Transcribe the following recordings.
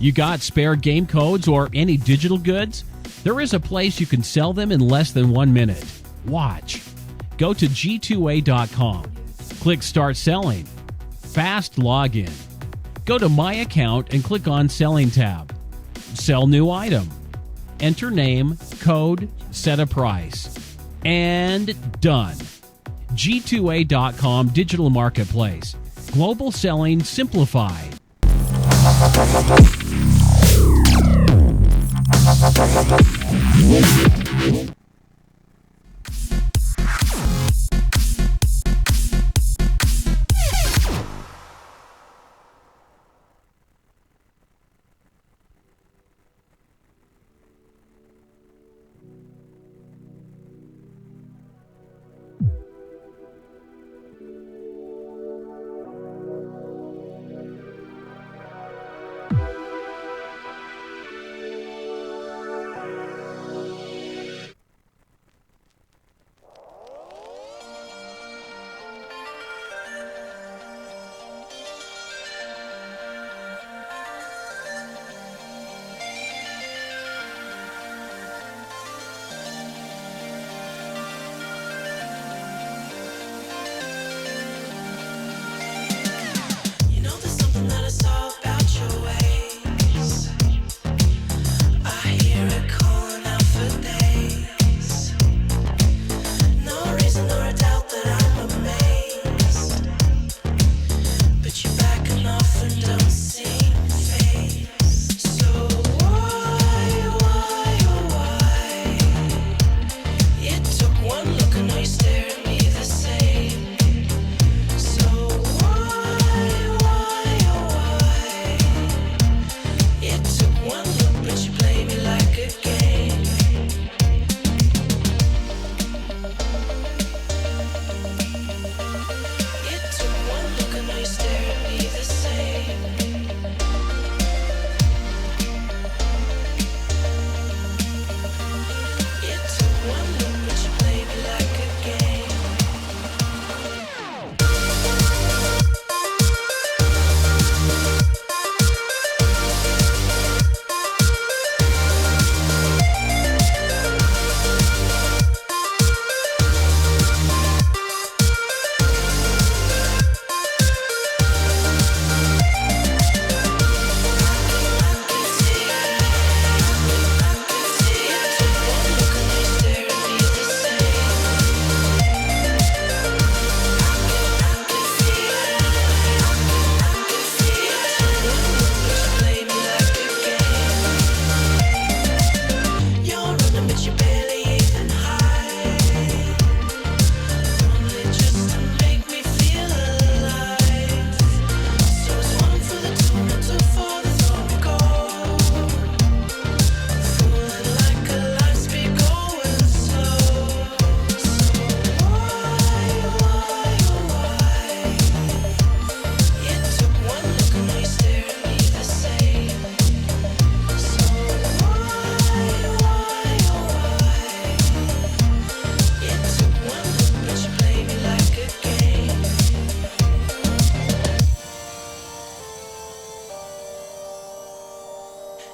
You got spare game codes or any digital goods? There is a place you can sell them in less than 1 minute. Watch. Go to g2a.com. Click Start Selling. Fast login. Go to My Account and click on Selling tab. Sell new item. Enter name, code, set a price. And done. G2A.com Digital Marketplace. Global selling simplified.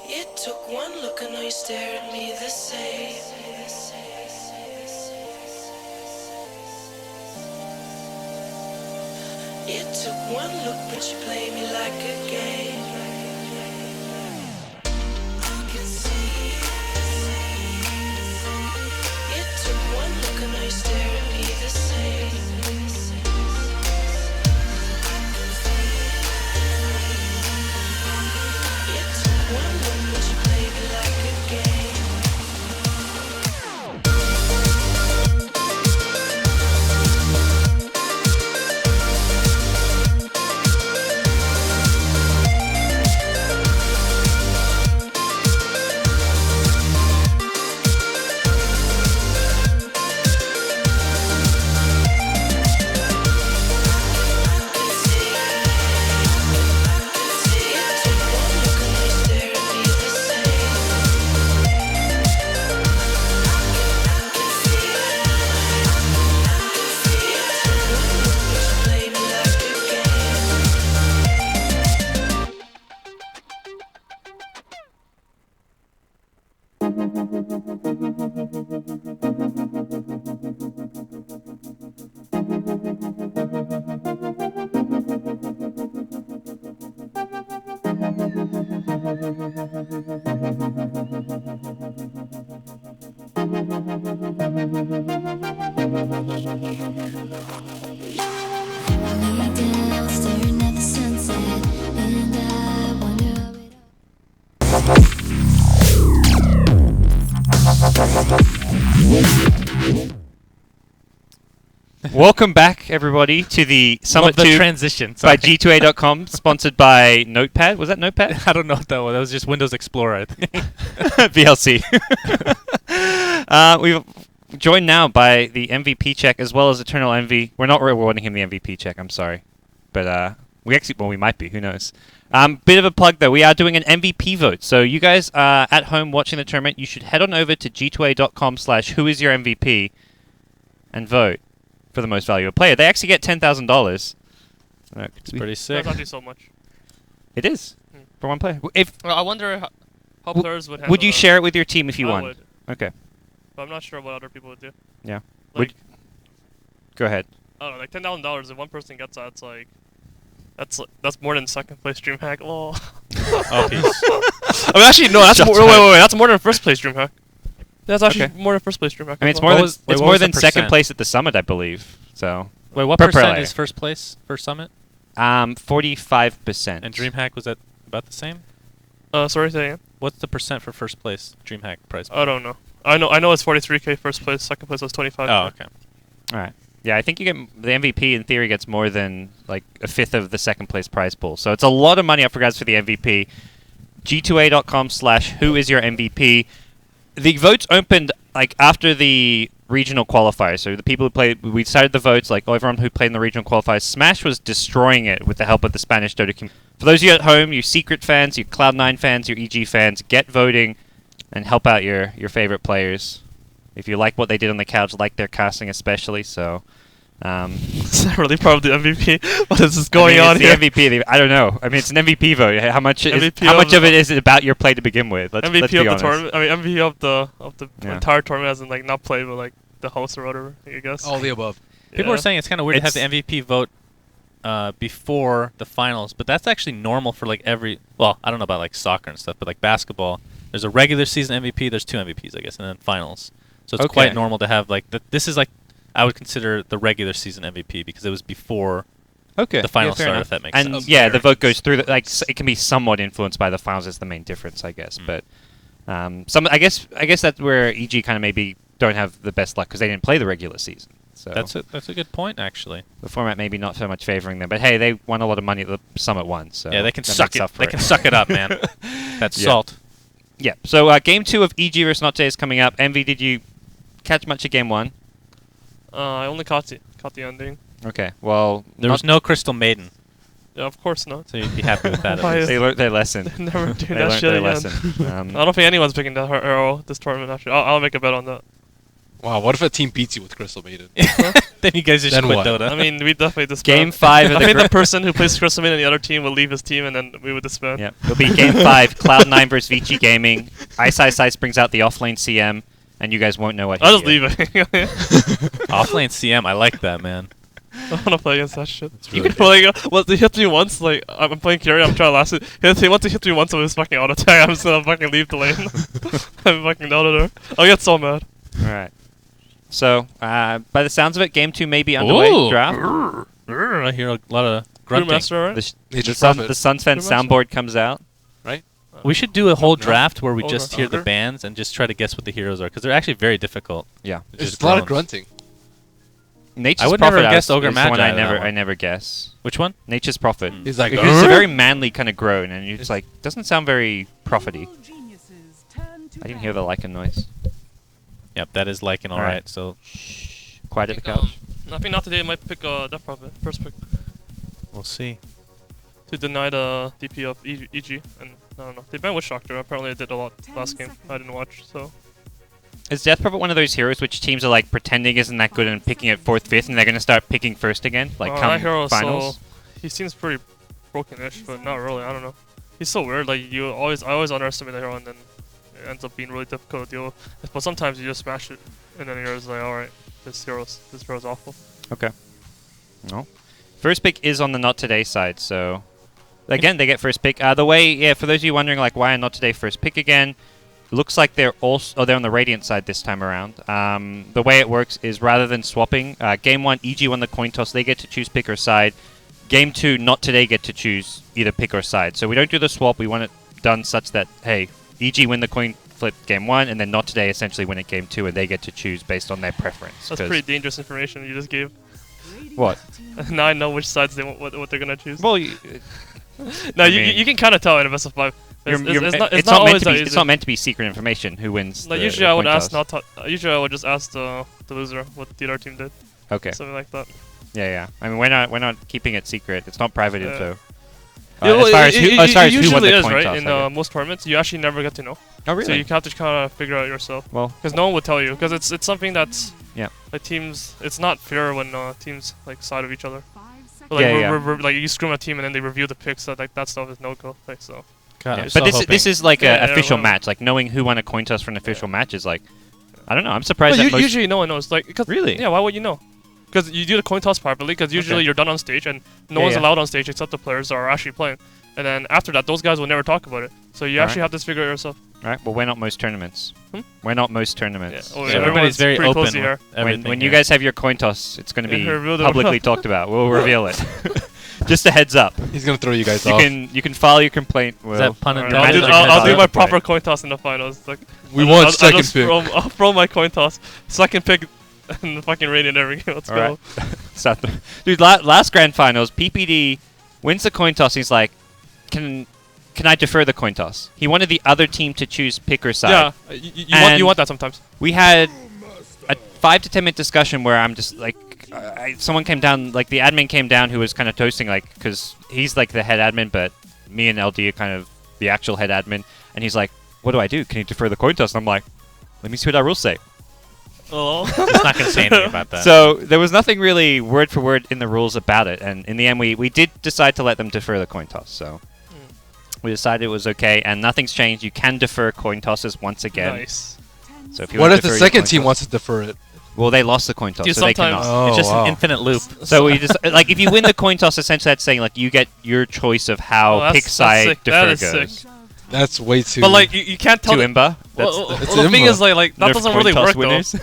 It took one look and now you stare at me the same. It took one look but you play me like a game. I can see. It took one look and now you stare at me the same. down, staring at the sunset, and I wonder how it Welcome back, everybody, to the Summit Love the 2 transition. by Sorry. G2A.com, sponsored by Notepad. Was that Notepad? I don't know what that was. That was just Windows Explorer, I think. VLC. We've joined now by the MVP check as well as Eternal Envy. We're not rewarding him the MVP check, I'm sorry. But we might be, who knows. Bit of a plug though, we are doing an MVP vote. So you guys at home watching the tournament, you should head on over to g2a.com/whoisyourmvp and vote for the most valuable player. They actually get $10,000. It's pretty sick. That's actually so much. It is Hmm. for one player. If Well, I wonder how players would handle would you that. share it with your team if you I won? would, Okay, but I'm not sure what other people would do. yeah. Like, Go ahead. I don't know, like $10,000. If one person gets that, it's like that's more than second place DreamHack. Lol. Oh, peace. I mean, actually, no. That's Shots more. Wait, fired. that's more than first place DreamHack. That's actually Okay. more than first place DreamHack. I mean, it's as more well. than was- wait, it's what more was the than second percent? place at the summit, I believe. So Wait, what Per percent player. is first place for Summit? 45%. And DreamHack, was that about the same? Sorry, say again. What's the percent for first place DreamHack prize? I don't know. I know it's 43K first place. Second place was 25. Oh, okay. All right. Yeah, I think you get the MVP in theory gets more than like a fifth of the second place prize pool. So it's a lot of money up for grabs for the MVP. G2A.com/whoisyourmvp. The votes opened like after the regional qualifiers. So the people who played, we decided the votes, like everyone who played in the regional qualifiers. Smash was destroying it with the help of the Spanish Dota community. For those of you at home, you Secret fans, you Cloud9 fans, your EG fans, get voting and help out your favorite players. If you like what they did on the couch, like their casting especially, so... Is that really part of the MVP? What is this I going mean, on it's here? the MVP. I don't know. I mean, it's an MVP vote. How much MVP how much of of it is it about your play to begin with? Let's MVP be of the honest. tournament. I mean, MVP of the Yeah. entire tournament, as in like not played, but like the host or whatever. I guess. All the above. People Yeah. are saying it's kind of weird to have the MVP vote before the finals, but that's actually normal for like every. Well, I don't know about like soccer and stuff, but like basketball, there's a regular season MVP, there's two MVPs, I guess, and then finals. So it's Okay. quite normal to have like this is like I would consider the regular season MVP because it was before Okay. the finals fair started. enough. If that makes And sense. yeah, the vote goes through. It can be somewhat influenced by the finals. Is the main difference, I guess. Mm. But I guess that's where EG kind of maybe don't have the best luck because they didn't play the regular season. So That's a good point actually. the format maybe not so much favoring them. But hey, they won a lot of money at the summit once. So Yeah, they can that suck makes it. up for They can suck it up, man. That's Yeah. salt. Yeah. So game 2 of EG vs Notte is coming up. Envy, did you catch much of game 1? I only caught the ending. Okay. Well, There was no Crystal Maiden, Yeah, of course not. so you'd be happy with that. At Why least. is- they learned their lesson. Never do They that learned shit their again. lesson. I don't think anyone's picking that arrow this tournament. Actually, I'll make a bet on that. Wow, what if a team beats you with Crystal Maiden? Then you guys just Then quit what? Dota. I mean, we definitely disband. Game 5 of I the think the group. person who plays Crystal Maiden and the other team will leave his team, and then we would disband. Yeah, it'll be game 5. Cloud9 versus Vici Gaming. Ice brings out the offlane CM, and you guys won't know what. I'll he just leave it. Offlane CM, I like that, man. I want to play against that shit. really You can play. Well, he hit me once. Like I'm playing Carry. I'm trying to last it. He wants to hit me once with his fucking auto attack. I'm just gonna fucking leave the lane. I'm fucking out of there. I'll get so mad. All right. So, by the sounds of it, game 2 may be underway. Ooh. Draft. I hear a lot of grunting. Brewmaster, right? Nature's Prophet. The Suns fan Pretty much. soundboard comes out. We should do a whole No. draft where we Ogre. just hear the Ogre? bands and just try to guess what the heroes are, because they're actually very difficult. Yeah. There's Just a lot of groans. grunting. Nature's I would Prophet never guess is Ogre the one Magi I out of that never one. I never guess. Which one? Nature's Prophet. He's like, Because it's a "Grr." very manly kind of groan, and it's like doesn't sound very prophety. I didn't hear the Lycan noise. Yep, that is Lycan, All right. alright. So Quiet at the couch. I think not today. I might pick Death Prophet first pick we'll see. to deny the DP of EG. And I don't know. They banned Witch Doctor. Apparently, they did a lot last game. I didn't watch, so. Is Death Prophet one of those heroes which teams are like pretending isn't that good and picking at 4th, 5th, and they're going to start picking first again? Like that come hero, finals? so he seems pretty broken-ish, but not really. I don't know. He's so weird. Like I always underestimate the hero, and then it ends up being really difficult to deal with. But sometimes you just smash it, and then you're just like, all right, this hero's awful. Okay. No. First pick is on the not today side, so Again, they get first pick. The way, yeah, for those of you wondering, like, why not today first pick again? Looks like they're also, they're on the Radiant side this time around. The way it works is rather than swapping, game 1, EG won the coin toss. They get to choose pick or side. Game 2, not today get to choose either pick or side. So we don't do the swap. We want it done such that, hey, EG win the coin flip game 1, and then not today essentially win it game 2, and they get to choose based on their preference. That's pretty dangerous information you just gave. What? Now I know which sides they want, what they're gonna choose. Well, No, I you mean- can kind of tell in a best of 5. It's it's not not meant always to that be. easy. It's not meant to be secret information. Who wins? Like the usually I would coin ask toss. usually I would just ask the loser what the other team did. Okay. Something like that. Yeah. I mean, we're not keeping it secret. It's not private Yeah. info. Yeah, well, as far as it who won usually the is, coin right? toss, In I guess. most tournaments, you actually never get to know. Oh, really? So you have to kind of figure out yourself. Well, Because no one would tell you. Because it's something that's Yeah. like teams. It's not fair when teams like side of each other. But, like, Yeah. like you scream a team and then they review the picks. So like that stuff is no go. Like so. God, yeah. I'm But so this hoping. this is like Yeah, an yeah, official well- match. Like knowing who won a coin toss for an official match is like, I don't know. I'm surprised But that most. usually no one knows. Like cause, Really? Yeah. Why would you know? Because you do the coin toss properly. Because usually Okay. you're done on stage and no Yeah, one's yeah. allowed on stage except the players that are actually playing. And then after that, those guys will never talk about it. So you actually have to figure it yourself. Right. Well, we're not most tournaments. Hmm? We're not most tournaments. Yeah, oh, So yeah, Everybody's very pretty close open here. with everything. when you here. guys have your coin toss, it's going to be Yeah, reveal the- publicly talked about. We'll reveal it. Just a heads up. He's gonna throw you guys You off. can file your complaint. Is that pun Alright, intended? Imagine I'll do heads my up. proper coin toss in the finals. Like, We want I'll second just pick. I'll throw my coin toss. Second pick in the fucking Radiant every game. Let's All go. right. Start Dude, last grand finals, PPD wins the coin toss. He's like, can I defer the coin toss? He wanted the other team to choose pick or side. Yeah, you want that sometimes. We had a 5 to 10 minute discussion where I'm just like, someone came down, like the admin came down who was kind of toasting, like, because he's like the head admin, but me and LD are kind of the actual head admin, and he's like, what do I do? Can you defer the coin toss? And I'm like, let me see what our rules say. Oh. It's not going to say anything about that. So there was nothing really word for word in the rules about it, and in the end we did decide to let them defer the coin toss. So we decided it was okay, and nothing's changed. You can defer coin tosses once again. Nice. So if you What want if to the defer your second coin team toss- wants to defer it? Well, they lost the coin toss, Dude, so they sometimes- cannot. It's just wow. an infinite loop. So we just like if you win the coin toss, essentially that's saying like you get your choice of how Oh, that's- pick that's side sick. defer That is goes. sick. That's way too. But like you can't To tell. The, Imba. well, it's the thing Imba. is like that Nerf doesn't coin really toss work winners. though.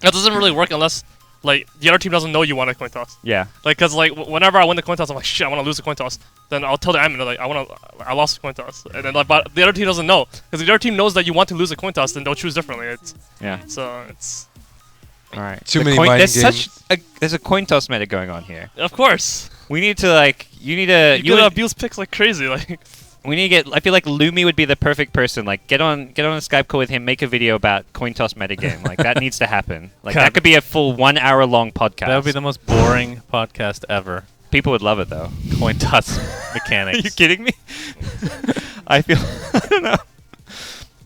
That doesn't really work unless like the other team doesn't know you want a coin toss. Yeah. Like, cause like whenever I win the coin toss, I'm like, shit, I want to lose the coin toss. Then I'll tell the admin like, I lost the coin toss, and then like, but the other team doesn't know, because if the other team knows that you want to lose a coin toss, then they'll choose differently. It's Yeah. so it's All right. Too The many coin- mind there's games. there's a coin toss meta going on here. of course We need to like you need to you can abuse picks like crazy. Like we need to get. I feel like Lumi would be the perfect person. Like get on a Skype call with him, make a video about coin toss metagame. Like that needs to happen. Like God. that could be a full 1 hour long podcast. That would be the most boring podcast ever. People would love it though. Coin toss Are mechanics. you kidding me? I feel I don't know.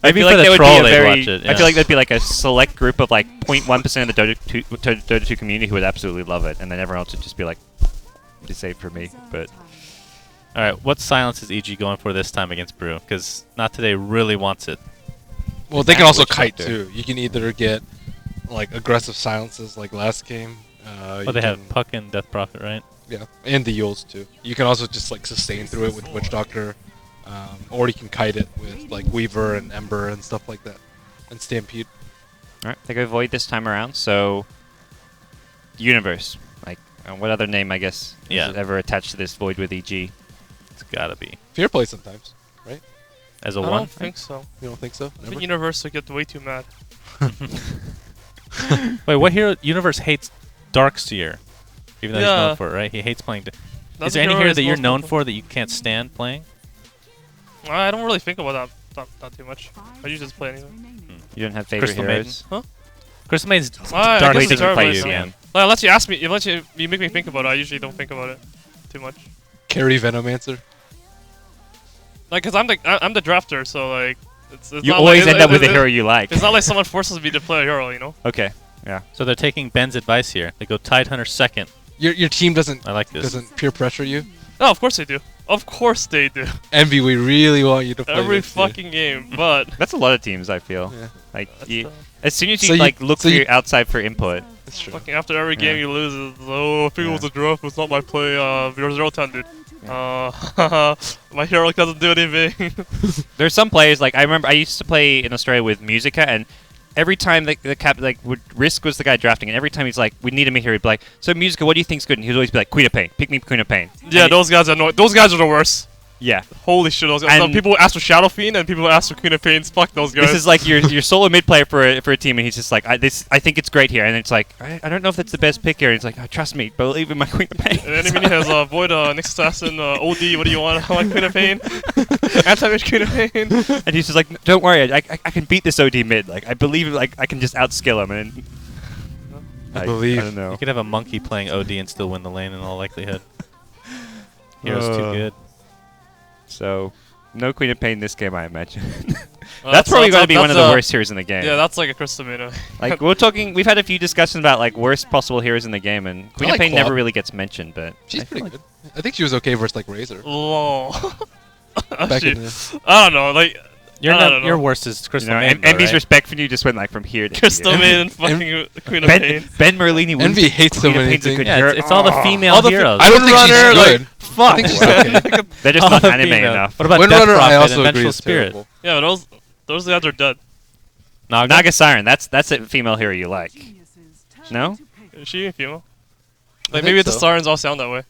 Maybe I feel for the like there would troll be a they'd very. watch it, I yeah. feel like there'd be like a select group of like 0.1% of the Dota 2 community who would absolutely love it, and then everyone else would just be like, "What is safe for me?" But All right, what silence is EG going for this time against Brew? Because Not Today really wants it. well, they can also Which kite factor? too. You can either get like aggressive silences like last game. But they have Puck and Death Prophet, right? Yeah, and the Yules too. You can also just like sustain through it with Witch Doctor, or you can kite it with like Weaver and Ember and stuff like that, and Stampede. all right, they go Void this time around. So Universe, like what other name I guess Yeah. is ever attached to this Void with EG? It's gotta be. Fair play sometimes. As a I one? don't think so. You don't think so? I Never? think Universe would get way too mad. Wait, what hero Universe hates Darkseer? Even though he's Yeah. known for it, right? He hates playing. That's Is there the any hero hero he's that you're most known vocal. for that you can't stand playing? I don't really think about that not too much. I usually just play anyway. You don't have favorite Crystal Maiden? heroes? Crystal Maiden's I Dark guess League it's doesn't play alright, you so- again. Well, unless you ask me, unless you make me think about it, I usually don't think about it too much. Carry Venomancer. Like, cause I'm the drafter, so like, it's You not always like, end up with a hero you like. It's not like someone forces me to play a hero, you know. Okay. Yeah. So they're taking Ben's advice here. They go Tidehunter second. Your team doesn't I like this. doesn't peer pressure you. No, of course they do. Of course they do. Envy, we really want you to play Every this year. fucking game, but That's a lot of teams, I feel. Yeah, Like that's you, the- as soon as you So you- like look so for you- your outside for input. that's true. fucking after every game Yeah. you lose, it's, oh, I think it was Yeah. a draft. It's not my play. 0-10, dude. My hero doesn't do anything. There's some players like I remember I used to play in Australia with Musica, and every time the cap like Risk was the guy drafting, and every time he's like, we need a hero, he'd be like, so Musica, what do you think's good? And he'd always be like, Queen of Pain, pick me Queen of Pain. Yeah, And those guys are those guys are the worst. yeah. Holy shit, those guys. And People ask for Shadow Fiend and people ask for Queen of Pains. Fuck those guys. This is like your solo mid player for a team, and he's just like, I think it's great here, and it's like, I don't know if that's the best pick here. And it's like, oh, trust me, believe in my Queen of Pain. And enemy has Void, Nyx Assassin, OD. What do you want? I want Queen of Pain. Anti-mage Queen of Pain. And he's just like, don't worry, I can beat this OD mid. Like I believe, like I can just outskill him, and I believe. I don't know. You could have a monkey playing OD and still win the lane in all likelihood. Hero's too good. So, no Queen of Pain this game, I imagine. Well, That's probably going to be one of the a- worst heroes in the game. Yeah, that's like a crystal tomato. Like we've had a few discussions about like worst possible heroes in the game, and Queen of like Pain never Claw. really gets mentioned. But She's I feel pretty like good. I think she was okay versus like Razor. Lol. Back Actually, in the, I don't know. Like I don't know. Your worst is you Crystal know, Maiden, Envy's right? respect for you just went like from here to Crystal here. Maiden, fucking Queen of Ben, Pain. Ben Merlini wins. Envy hates so Queen of many Pain's a things. good Yeah, hero. it's all the female All the heroes. I don't think she's Windrunner, good. like, I fuck. think she's okay. They're just All not the anime female. enough. What about Windrunner, Death I Prophet also and agree Vengeful is Spirit? terrible. Yeah, but those guys are dead. Naga Siren, that's a female hero you like. No? Is she a female? I Like think maybe the so. sirens all sound that way.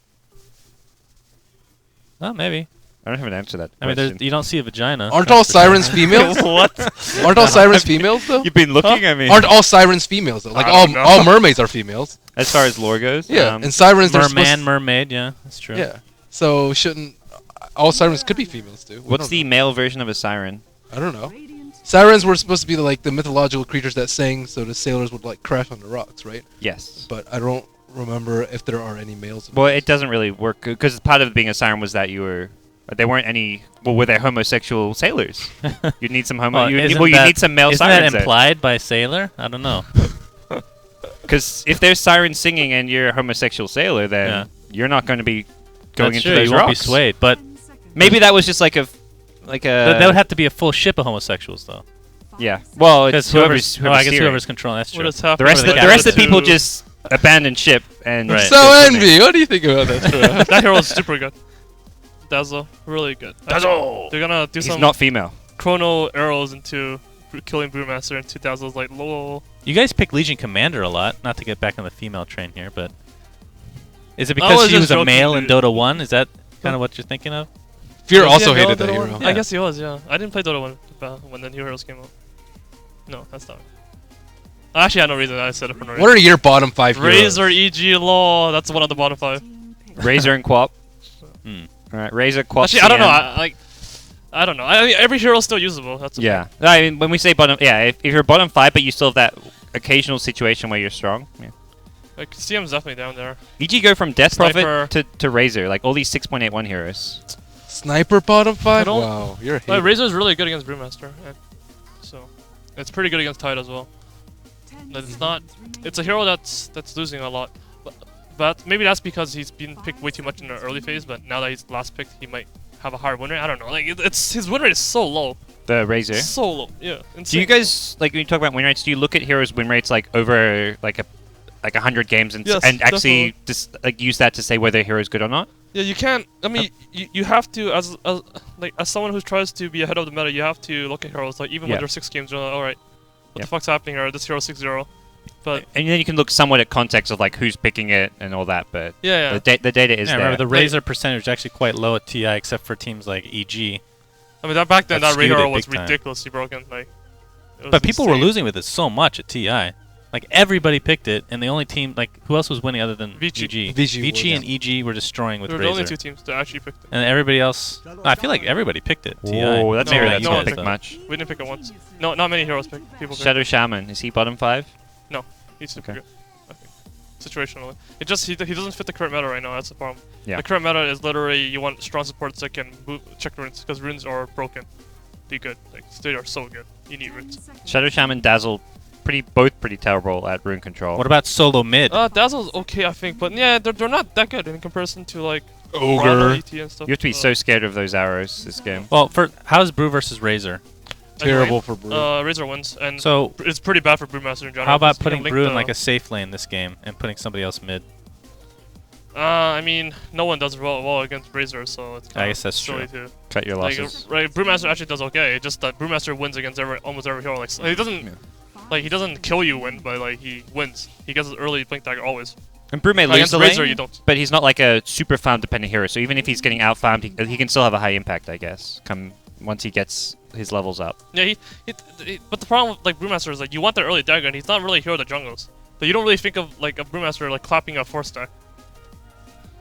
Well, maybe. I don't have an answer to that. I mean, question. you don't see a vagina. Aren't that's all for sure. sirens females? What? Aren't all sirens females though? You've been looking at me. Aren't all sirens females though? Like I all don't know. all mermaids are females. As far as lore goes, Yeah, and sirens they're Merman, supposed mermaid, yeah, that's true. Yeah. So shouldn't all sirens could be females too? We what's don't the male version of a siren? know. I don't know. Sirens were supposed to be like the mythological creatures that sang so the sailors would like crash on the rocks, right? Yes. But I don't remember if there are any males. Well, it doesn't really work because part of being a siren was that you were. There weren't any. Well, were there homosexual sailors? You'd need some homo. Well, you isn't need some male isn't sirens. that implied by sailor? I don't know. Because if there's sirens singing and you're a homosexual sailor, then Yeah. you're not going to be going That's into true. those You won't be rocks. swayed, but Maybe that was just like a. that would have to be a full ship of homosexuals, though. Yeah. Well, it's Because whoever's, whoever's I guess steering. whoever's controlling. That's What true. has happened? The rest with of the rest of the people two- just abandon ship and. Right. So go swimming. Envy, what do you think about that? That hero is super good. Dazzle, really good. Dazzle! They're gonna do He's some not female. chrono arrows into killing Brewmaster, and 2000's like lol. You guys pick Legion Commander a lot. Not to get back on the female train here, but is it I because was she just was a joking, male in dude. Dota 1? Is that kind of what you're thinking of? Fear Was he also a male hated that Dota hero. one? Yeah. I guess he was, yeah. I didn't play Dota 1 when the new heroes came out. No, that's not. I actually had no reason. I said it for no reason. What are your bottom 5 heroes? Razor, EG, lol. That's one of the bottom 5. Razor and Quap. Hmm. All right, Razor, Quap. Actually, I don't know. CN. I don't know. I mean, every hero's still usable. That's the Yeah. I mean, when we say bottom, yeah, if you're bottom 5, but you still have that occasional situation where you're strong. Yeah. thing. Like CM's definitely down there. E.g. go from Death Sniper. Prophet to Razor, like all these 6.81 heroes. Sniper bottom 5? don't- Wow, you're a Like, hater. Razor's really good against Brewmaster, so it's pretty good against Tide as well. But it's not. It's a hero that's losing a lot. But maybe that's because he's been picked way too much in the early phase. But now that he's last picked, he might have a higher win rate. I don't know. Like it's his win rate is so low, The Razor. so low. Yeah. Do Insane. you guys like when you talk about win rates? Do you look at heroes' win rates like over like 100 games and Yes, and actually definitely. just like use that to say whether a hero is good or not? Yeah, you can't. I mean, you have to as someone who tries to be ahead of the meta, you have to look at heroes. Like even Yeah. when they're 6 games, you're like, all right, what Yeah. the fuck's happening here? This hero 6-0. But And then you can look somewhat at context of like who's picking it and all that. But yeah, yeah. the data is Yeah, there. remember the Razor percentage is actually quite low at TI, except for teams like EG. I mean, back then That that Ray skewed it hero was big time. ridiculously broken. Like, it was But people were insane. losing with it so much at TI. Like everybody picked it, and the only team, like who else was winning other than Vici. EG? Vici Vici was, and EG were destroying with There were the only Razor, 2 teams that actually picked it. and everybody else. I feel like everybody picked it. TI. Whoa, that's No, maybe no that's one not pick picked much. We didn't pick it once. No, not many heroes pick. People pick. Shadow Shaman, is he bottom 5? He's super Okay. good. I think. Situationally, it just he doesn't fit the current meta right now. That's the problem. Yeah. The current meta is literally you want strong supports that can check runes because runes are broken. Be good. Like they are so good. You need runes. Shadow Shaman, Dazzle, both pretty terrible at rune control. What about solo mid? Dazzle's okay, I think, but yeah, they're not that good in comparison to like Ogre. Brahma, ET and stuff. You have to be so scared of those arrows this game. Well, for how's Brew versus Razor? Terrible for Brew. Razor wins, and So it's pretty bad for Brewmaster in general. how about 'cause you putting can link Brew in the- like a safe lane this game and putting somebody else mid? I mean, no one does well against Razor, so it's I kind guess that's silly true. too. Cut your Like, losses. right, Brewmaster actually does okay. It's just that Brewmaster wins against almost every hero. Like, he doesn't, like, he doesn't kill you win, but like he wins. He gets his early blink dagger always. And Brew may lose Against the Razor, lane, you don't. but he's not like a super farm dependent hero. So even if he's getting out farmed, he can still have a high impact, I guess. Once he gets his levels up. Yeah, but the problem with like Brewmaster is like you want that early dagger, and he's not really a hero that jungles. So you don't really think of like a Brewmaster like clapping a 4-stack.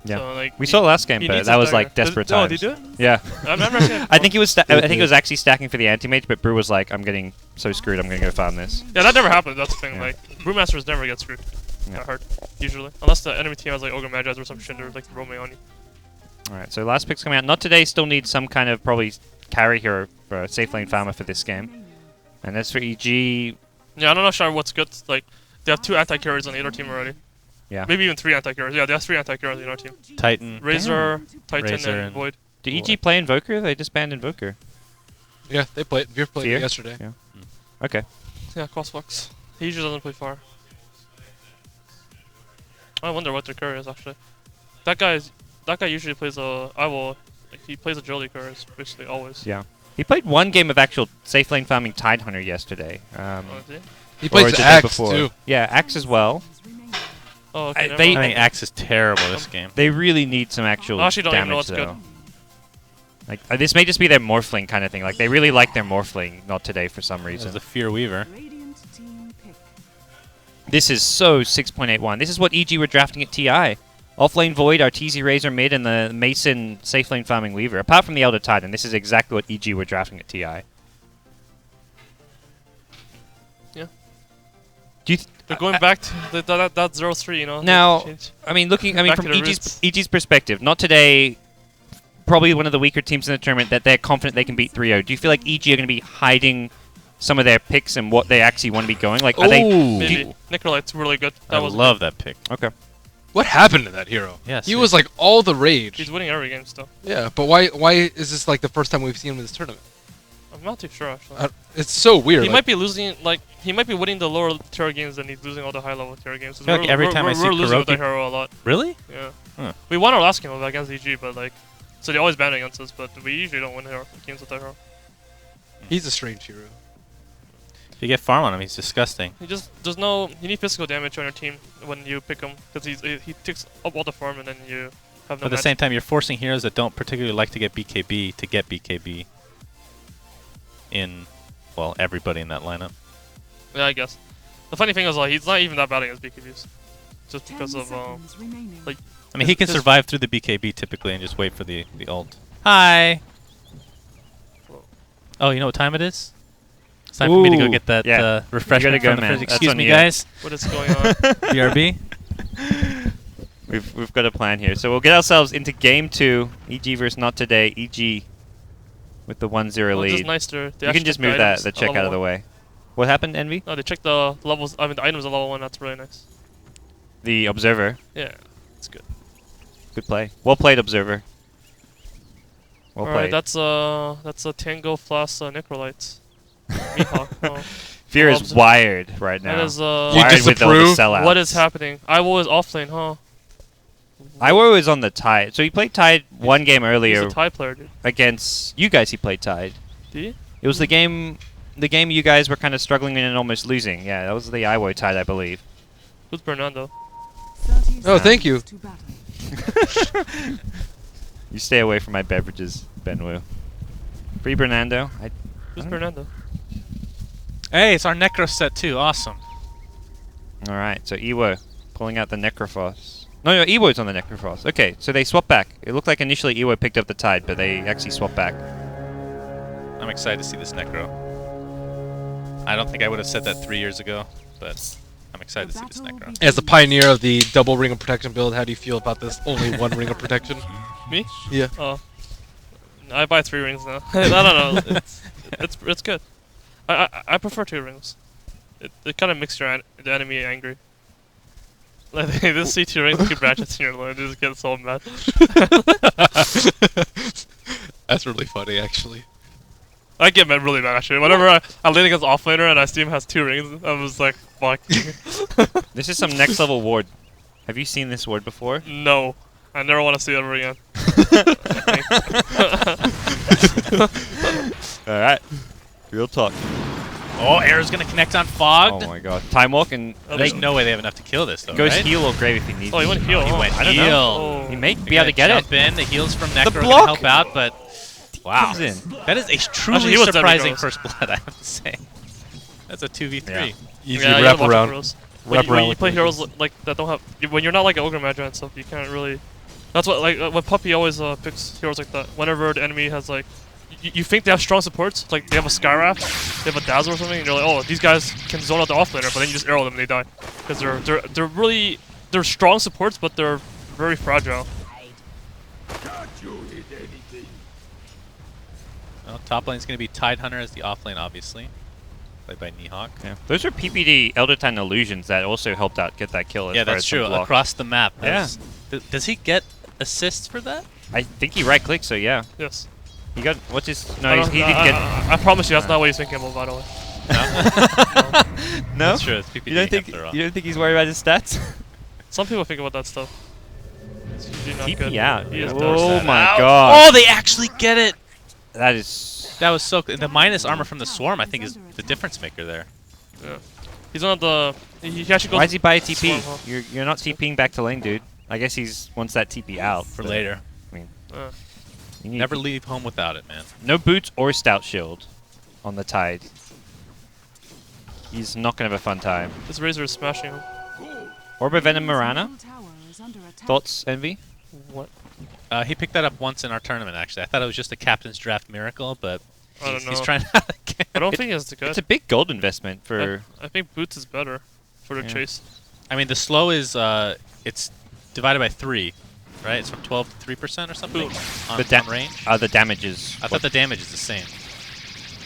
Yeah, So, like, we saw it last game, he but needs that a was like dagger. desperate Oh, times. did he do it? Yeah. I've never seen it I think he was. I Did think it. he was actually stacking for the anti-mage, but Brew was like, "I'm getting so screwed. I'm gonna go farm this." Yeah, that never happens. That's the thing. Yeah. Like Brewmasters never get screwed. Yeah. That hard usually, unless the enemy team has like Ogre Magi's or some shit or like Rome on you. All right, so last pick's coming out. Not today. Still need some kind of probably carry hero for a safe lane farmer for this game. And as for EG, Yeah, I'm not sure what's good. Like they have 2 anti-carries on the other team already. yeah. Maybe even 3 anti-carries. Yeah, they have 3 anti-carries on the other team. Titan. Razor, Titan, Razor and and- Void. Do EG play Invoker? They disbanded Invoker. Yeah, they played. Veer played Veer? it yesterday. Yeah. Okay. Yeah, Crossbox. He usually doesn't play far. I wonder what their carry is actually. That guy usually plays a like he plays a Jolly carry basically always. Yeah. He played one game of actual safe lane farming Tidehunter yesterday. Oh, is he? He or plays the day Axe before. too. Yeah, Axe as well. Oh, okay. I- never they- mind. I think Axe is terrible this game. They really need some actual I actually don't even know damage what's good. though. Like this may just be their Morphling kind of thing. Like they really like their Morphling, not today for some This reason. is the Fear Weaver. This is so 6.81. This is what EG were drafting at TI. Offlane Void, Arteezy Razor mid, and the Mason safe lane farming Weaver. Apart from the Elder Titan, this is exactly what EG were drafting at TI. Yeah. Do you? They're going back to that 0-3, you know. Now, they changed. I mean, looking. I mean, Back from to the roots. EG's perspective, not today. Probably one of the weaker teams in the tournament that they're confident they can beat 3-0. Do you feel like EG are going to be hiding some of their picks and what they actually want to be going? Like, are they? Ooh. Maybe Nicholite's really good. I That was love that pick. Okay. What happened to that hero? Yes, he yeah. was like all the rage. He's winning every game still. Yeah, but why is this like the first time we've seen him in this tournament? I'm not too sure actually. It's so weird. He like- might be losing, like, he might be winning the lower tier games than he's losing all the high level tier games. I feel like every time I see we're losing with Kuroki- that hero a lot. Really? Yeah. Huh. We won our last game against EG, but like, so they always ban against us, but we usually don't win games with that hero. He's a strange hero. If you get farm on him, he's disgusting. You need physical damage on your team when you pick him, because he takes up all the farm and then you have But no at the match. same time, you're forcing heroes that don't particularly like to get BKB to get BKB in, well, everybody in that lineup. Yeah, I guess. The funny thing is, like, he's not even that bad against BKBs. Just because of, like, I mean, he can his- survive through the BKB typically and just wait for the ult. Hi! Oh, you know what time it is? It's time for me to go Ooh, get that yeah. refreshment go, from the man. fridge. That's Excuse on me, you. guys. what is going on? BRB? We've got a plan here. So we'll get ourselves into game 2. EG versus not today. EG with the 1-0 Well, lead. just nice to, You can just move the check out of the way. What happened, Envy? No, they checked the levels. I mean, the items at level 1. That's really nice. The Observer. Yeah, it's good. Good play. Well played, Observer. Well Alright, played. that's a Tango plus Necrolites. Mihawk. Oh. Fear well, is wired right now. That is You Wired with all the disapprove? sellouts. what is happening? Iwo is offlane, huh? Iwo is on the Tide. So he played Tide one game He's earlier a tie player, dude. against you guys. He played Tide. Do you? It was the game you guys were kind of struggling in and almost losing. Yeah, that was the Iwo Tide, I believe. Who's Bernardo? Oh, thank you. You stay away from my beverages, Benwu. Free Bernando. Who's Oh. Bernardo? Hey, it's our Necro set too. Awesome. All right, so Iwo pulling out the Necrophos. No, Iwo's on the Necrophos. Okay, so they swap back. It looked like initially Iwo picked up the Tide, but they actually swapped back. I'm excited to see this Necro. I don't think I would have said that 3 years ago, but I'm excited to see this Necro. As the pioneer of the double ring of protection build, how do you feel about this only one ring of protection? Me? Yeah. Oh. I buy 3 rings now. I don't know. It's good. I prefer 2 rings. It kind of makes the enemy angry. Like they just see 2 rings, 2 branches in your line, they just get so mad. That's really funny, actually. I get mad, really mad actually. Whenever I lane against offlaner and I see him has 2 rings, I was like, fuck. This is some next level ward. Have you seen this word before? No. I never want to see it ever again. All right. Real talk. Oh, Arrow's gonna connect on Fogged. Oh my god. Time walk and There's no way they have enough to kill this though. goes right? heal or grave if he needs. Oh, he went heal. He went I don't heal. know. Oh. He may They're be able to gonna get it. jump in. The heals from Necro are gonna block. help out, but wow, Comes in. that is a Actually, truly he was surprising Demigods. first blood. I have to say, that's a 2v3. Yeah. Easy Yeah, you wrap gotta watch around. heroes. Wrap When around you play with heroes those. like that don't have, when you're not like an ogre magi and stuff, you can't really. That's what like when Puppy always picks heroes like that. Whenever the enemy has like, you think they have strong supports, like they have a Skyraft, they have a Dazzle or something, and you're like, oh, these guys can zone out the offlaner, but then you just arrow them and they die, because they're strong supports, but they're very fragile. Well, top lane's gonna be Tidehunter as the off lane, obviously, played by Nihawk. Yeah. Those are PPD Elder Titan illusions that also helped out get that kill. As Yeah, far that's as the true. block. Across the map. Yeah. Does he get assists for that? I think he right clicked, so yeah. Yes. He got what's his? I No, don't- he didn't get. I promise you, that's not what he's thinking about, by the way. No. That's true. It's PPD You don't think? after all. You don't think he's worried about his stats? Some people think about that stuff. It's usually not good. TP out. He is dead. Oh my Out. god. Oh, they actually get it. That is. That was so. The minus armor from the swarm, I think, is the difference maker there. Yeah. He's one of the. He actually goes. Why is he buy a TP? Swarm, huh? You're not TPing back to lane, dude. I guess he's wants that TP out For but, later. I mean, Uh, you need Never leave home without it, man. no boots or stout shield on the Tide. He's not gonna have a fun time. this Razor is smashing him. Orb Venom Marana. Thoughts, Envy? What? He picked that up once in our tournament, actually. I thought it was just a captain's draft miracle, but I don't he's know. trying to. I don't think it's good. It's a big gold investment for. I think Boots is better for the Yeah. chase. I mean, the slow is it's divided by 3, right? It's from 12 to 3% or something on, The on range. the damages. I thought the damage is the same.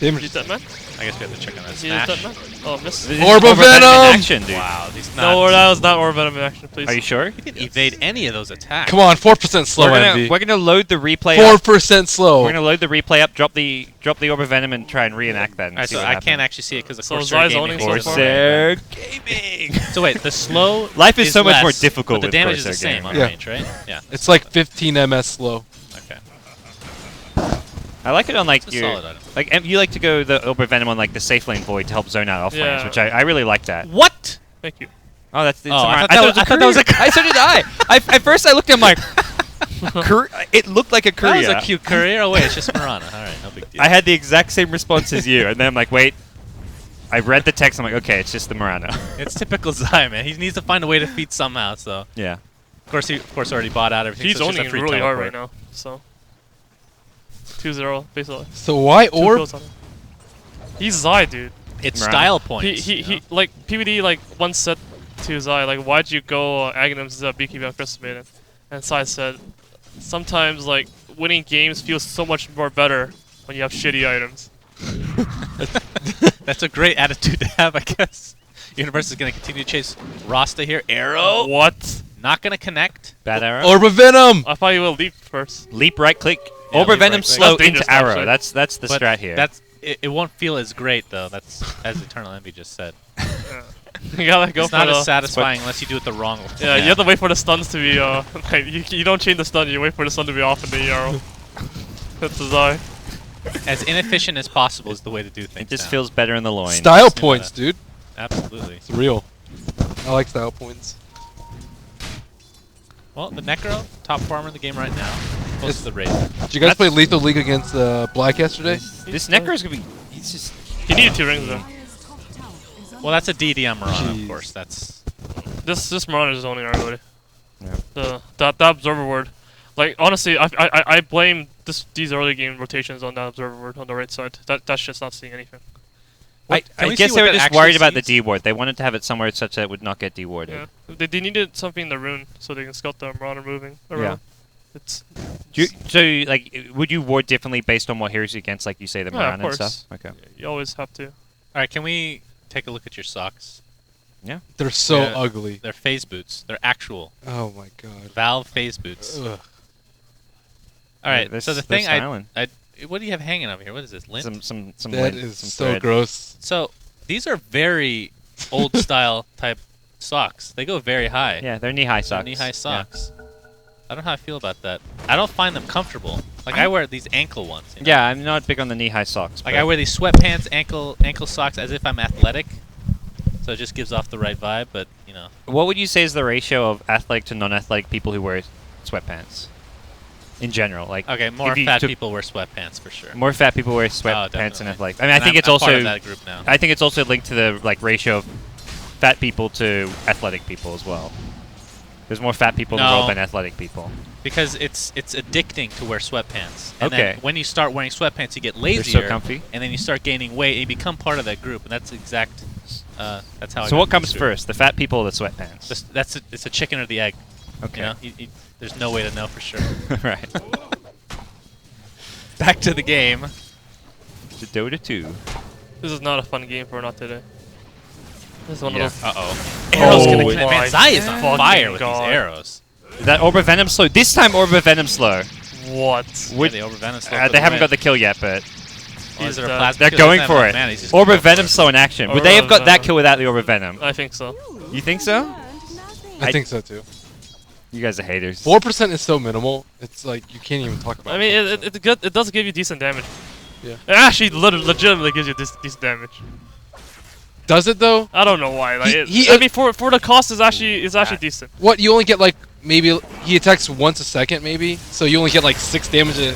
Damage. Is that man? I guess we have to check on that. Is Smash. that man? Oh, miss. This is Orb of Venom in Venom! action, dude. Wow, he's not. No, that was not Orb Venom in action, please. Are you sure? He didn't evade any of those attacks. Come on, 4% slow, Envy. We're gonna load the replay. Up. 4% slow. We're gonna load the replay up. Drop the Orb of Venom and try and reenact that. And Alright, see so what I happens. can't actually see it because of So Corsair Zai's Gaming. owning so far? Corsair Gaming. So wait, the slow. Life is so much more less, difficult But the with damage is the Corsair same Gaming. on Yeah. range, right? Yeah. It's like 15 MS slow. Okay. I like it on like It's a your solid item. like you like to go the Orb of Venom on like the safe lane void to help zone out off lanes, Yeah. which I really like that. What? Thank you. Oh, that's. It's Oh, I around- thought that was a courier. So did I. At first, I looked at my. It looked like a That courier. was a cute courier. Oh wait, it's just Marana. All right, no big deal. I had the exact same response as you, and then I'm like, wait. I read the text. I'm like, okay, it's just the Murano. It's typical Zai, man. He needs to find a way to feed somehow. So Yeah. of course he already bought out everything. He's so it's just owning a it free really hard teleport. right now. So 2-0 basically. So why Two Orb? kills on him. He's Zai, dude. It's Right. style points. He like PvD like once said to Zai like, why'd you go Aghanim's Beekeeper on Christmas Maiden? And Zai said, sometimes like winning games feels so much more better when you have shitty items. That's a great attitude to have, I guess. Universe is going to continue to chase Rasta here. Arrow. What? Not going to connect. Bad arrow. Orb of Venom! I thought you will leap first. Leap right click. Yeah, Orb leap of Venom right click. slow That's dangerous, into arrow. actually. That's the But strat here. it won't feel as great, though. That's as Eternal Envy just said. Yeah. You gotta go It's for not the. as satisfying unless you do it the wrong way. Yeah, you have to wait for the stuns to be like you don't chain the stun, you wait for the stun to be off in the arrow. That's the Zai. As inefficient as possible is the way to do things. it just now. feels better in the loin. Style Yeah. points, dude. Absolutely. It's real. I like style points. Well, the Necro, top farmer in the game right now. Close It's- to the raid. Did you guys play Lethal League against Black yesterday? This Necro's gonna be. He's just. He needed 2 rings though. Well, that's a DD on Marana, of Jeez. course. That's This Marauder is owning everybody. Yeah. That observer word. Like honestly, I blame these early game rotations on that observer word on the right side. That shit's not seeing anything. Can I we guess see they what were that just actually worried about the sees? D-ward. They wanted to have it somewhere such that it would not get D-warded. Yeah. They needed something in the rune so they can scout the Marauder moving around. It's So, like, would you ward differently based on what heroes against, like you say, the Yeah, of Moran and course. stuff? Okay. you always have to. All right. Can we take a look at your socks? They're so Yeah. ugly. They're phase boots. They're actual Oh my god. Valve phase boots. Ugh. All right. They're So the s- they're thing styling. what do you have hanging over here? What is this? Lint. Some That lint, is some so thread. gross. So these are very old style type socks. They go very high. Yeah, they're knee-high socks. Knee-high Yeah. socks. I don't know how I feel about that. I don't find them comfortable. Like I wear these ankle ones. You know? Yeah, I'm not big on the knee-high socks. Like but- I wear these sweatpants, ankle socks as if I'm athletic. So it just gives off the right vibe, but you know. What would you say is the ratio of athletic to non-athletic people who wear sweatpants? In general, like Okay, more if you fat took- people wear sweatpants for sure. More fat people wear sweatpants than definitely. athletic. I mean, I And think I'm it's part of also that group now. I think it's also linked to the like ratio of fat people to athletic people as well. There's more fat people in the No. world than athletic people. Because it's addicting to wear sweatpants. And Okay. then when you start wearing sweatpants, you get so lazier. comfy. And then you start gaining weight, and you become part of that group. And that's exact. That's how. I So got what into comes this group. first, the fat people or the sweatpants? It's a chicken or the egg. Okay. You know, there's no way to know for sure. Right. Back to the game. To Dota 2. This is not a fun game for not today. This is one Yeah. of those. Uh-oh. Arrows gonna my connect. Man, Zai is on fucking fire with God. these arrows. That Orb of Venom slow. This time Orb of Venom slow. What? Yeah, the Overvenom They haven't got the kill yet, but Is there a He's, plasma they're kill? going Doesn't for have it. mana, he's just Orb gonna of go for Venom it. slow in action. Would Orb they have of got that Venom. kill without the Orb of Venom? I think so. You think so? I think so too. You guys are haters. 4% is so minimal. It's like you can't even talk about. I mean, 4%. it does give you decent damage. Yeah. It actually legitimately gives you decent damage. Does it though? I don't know why. Like, He- I mean, for the cost is actually decent. What, you only get like maybe he attacks once a second maybe, so you only get like 6 damage,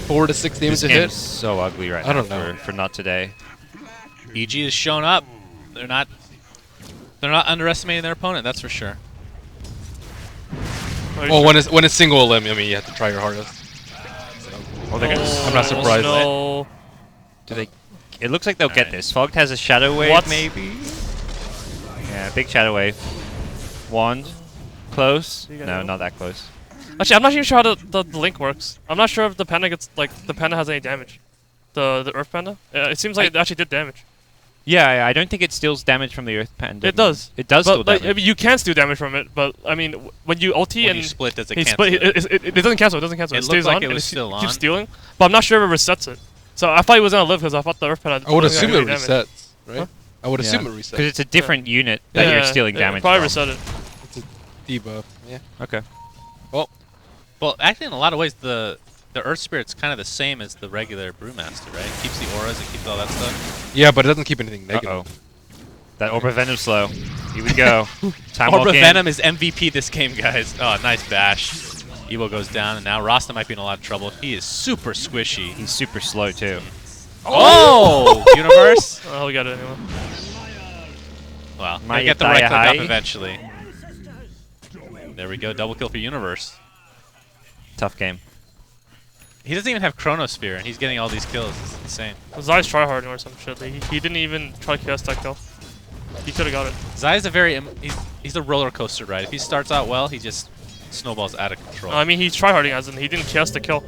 4 to 6 damage This a game hit. is so ugly right I now don't know. for not today. EG has shown up. They're not underestimating their opponent, that's for sure. Well, when it's single elim, I mean you have to try your hardest. Oh, they're gonna I'm not surprised. No. Do they? It looks like they'll get Alright. this. Fogged has a shadow wave, What? maybe. Yeah, big shadow wave. Wand, close. You got No, it. not that close. Actually, I'm not even sure how the link works. I'm not sure if the panda has any damage. The Earth Panda. It seems like it actually did damage. Yeah, I don't think it steals damage from the Earth Panda. It does. It does But steal like, damage. I mean, you can steal damage from it. But I mean, when you ulti When and you split, does it he cancel split, it doesn't cancel. It doesn't cancel. It It looked stays like on. it and was it still keeps on. stealing. But I'm not sure if it resets it. So I thought it was gonna live because I thought the Earth Panda. I would wasn't assume gonna it do damage. resets, right? Huh? I would assume Yeah. it Because resets. it's a different unit that you're stealing damage Probably from. reset it. It's a debuff. Yeah. Okay. Well, actually, in a lot of ways, the Earth Spirit's kind of the same as the regular Brewmaster, right? It keeps the auras, it keeps all that stuff. Yeah, but it doesn't keep anything negative. Uh-oh. That Orb of Venom slow. Here we go. Time Orb walk of in. Venom is MVP this game, guys. Oh, nice bash. Evo goes down, and now Rasta might be in a lot of trouble. He is super squishy. He's super slow too. Oh! Universe? Oh, we got it anyway. Well, Might might get the die right click up high. eventually. There we go, double kill for Universe. Tough game. He doesn't even have Chronosphere, and he's getting all these kills. It's insane. Zai's tryharding or some shit. Like, he didn't even try to cast that kill. He could have got it. Zai's a very he's a roller coaster ride. If he starts out well, he just snowballs out of control. I mean, he's tryharding as in he didn't cast the kill.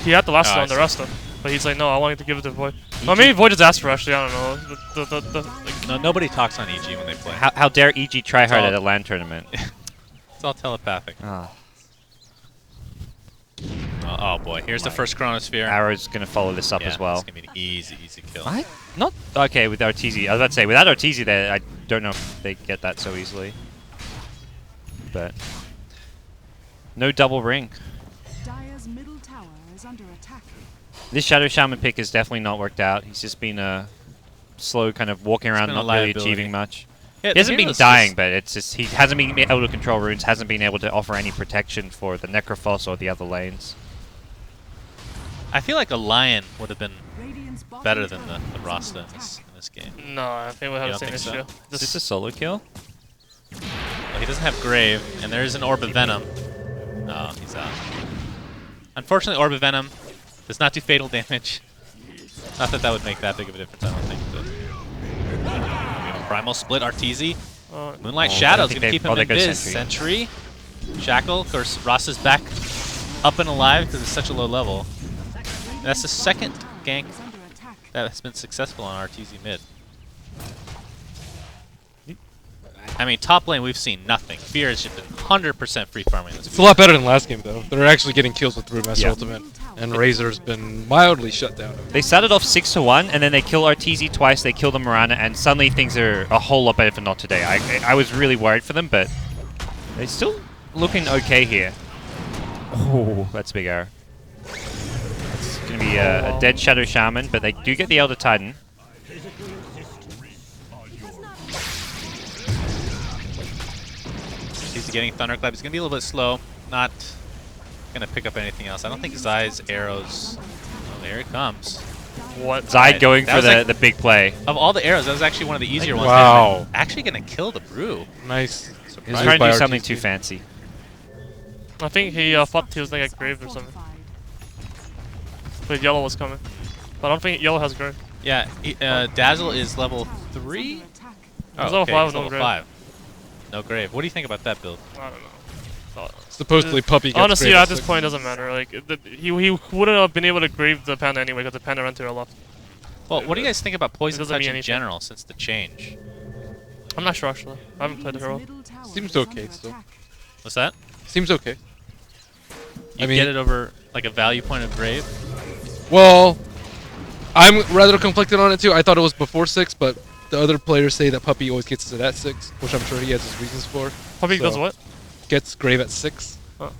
He had the last Oh, I on the see. rest of. But he's like, no, I wanted to give it to Void. Well, maybe Void just asked for actually. I don't know. Like, No, nobody talks on EG when they play. How dare EG try hard all- at a LAN tournament? It's all telepathic. Ah, Oh boy, here's the first Chronosphere. Arrow's gonna follow this up Yeah, as well. It's gonna be an easy kill. What? Not okay with Arteezy. I was about to say without Arteezy, there I don't know if they get that so easily. But no double ring. Dire's middle tower is under attack. This Shadow Shaman pick has definitely not worked out. He's just been slow, kind of walking around, been a not really liability. achieving much. Yeah, He hasn't the been hero's dying, just- but it's just he hasn't been able to control runes. Hasn't been able to offer any protection for the Necrophos or the other lanes. I feel like a Lion would have been Radiant's bottom better than tower the is Rasta under in this game. no, I think we have You the same don't think issue. so? Is this a solo kill? Well, he doesn't have Grave, and there is an Orb of Venom. Oh, he's out. Unfortunately, Orb of Venom does not do fatal damage. Not that that would make that big of a difference, I don't think. But Primal Split, Arteezy. Moonlight Oh, I Shadow's think gonna they keep him probably in go biz. Sentry. Shackle. Of course, Ross is back up and alive because it's such a low level. And that's the second gank is under attack. that has been successful on RTZ mid. I mean, top lane, we've seen nothing. Fear has just been 100% free farming this It's a lot better than last game though. They're actually getting kills with Brewmaster Yeah. Ultimate. Middle tower And Razor's been mildly shut down. They started off 6-1, and then they kill RTZ twice, they kill the Mirana, and suddenly things are a whole lot better for Not Today. I was really worried for them, but they're still looking okay here. Oh, that's a big error. It's going to be a dead Shadow Shaman, but they do get the Elder Titan. He's getting Thunderclap. He's going to be a little bit slow. Not going to pick up anything else. I don't think Zai's arrows... Oh, there it comes. What? Zai going That for was like- the big play. Of all the arrows, that was actually one of the easier ones. Wow. And actually going to kill the Brew. Nice. He was trying to do something too fancy. I think he thought he was gonna get Grave or something. But Yellow was coming. But I don't think Yellow has Grave. Yeah, Dazzle is level 3? He's Oh, level okay, 5 he's with no level Grave. 5. No Grave. What do you think about that build? I don't know. Supposedly Puppy gets Honestly, Grave at this 6. point, it doesn't matter. Like he wouldn't have been able to grave the Panda anyway because the Panda ran to our left. Well, what do you guys think about Poison doesn't Touch mean in anything. general since the change? I'm not sure actually. I haven't played the hero. Seems okay still. What's that? Seems okay. You I mean- get it over like a value point of Grave? Well, I'm rather conflicted on it too. I thought it was before 6, but the other players say that Puppy always gets it at 6, which I'm sure he has his reasons for. Puppy So, does what? Gets Grave at 6. Oh.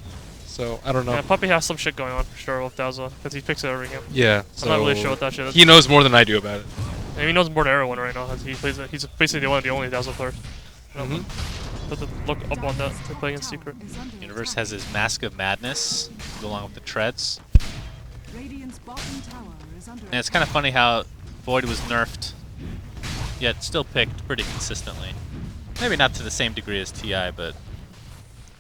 So, I don't know. Yeah, Puppy has some shit going on for sure with Dazzle because he picks it every game. Yeah, I'm not really sure what that shit is. He knows more than I do about it. And he knows more than everyone right now. He plays it. He's basically one of the only Dazzle players. Mhm. Have to look up on that. They're playing in secret. Universe has his Mask of Madness to go along with the treads. And it's kind of funny how Void was nerfed, yet still picked pretty consistently. Maybe not to the same degree as TI, but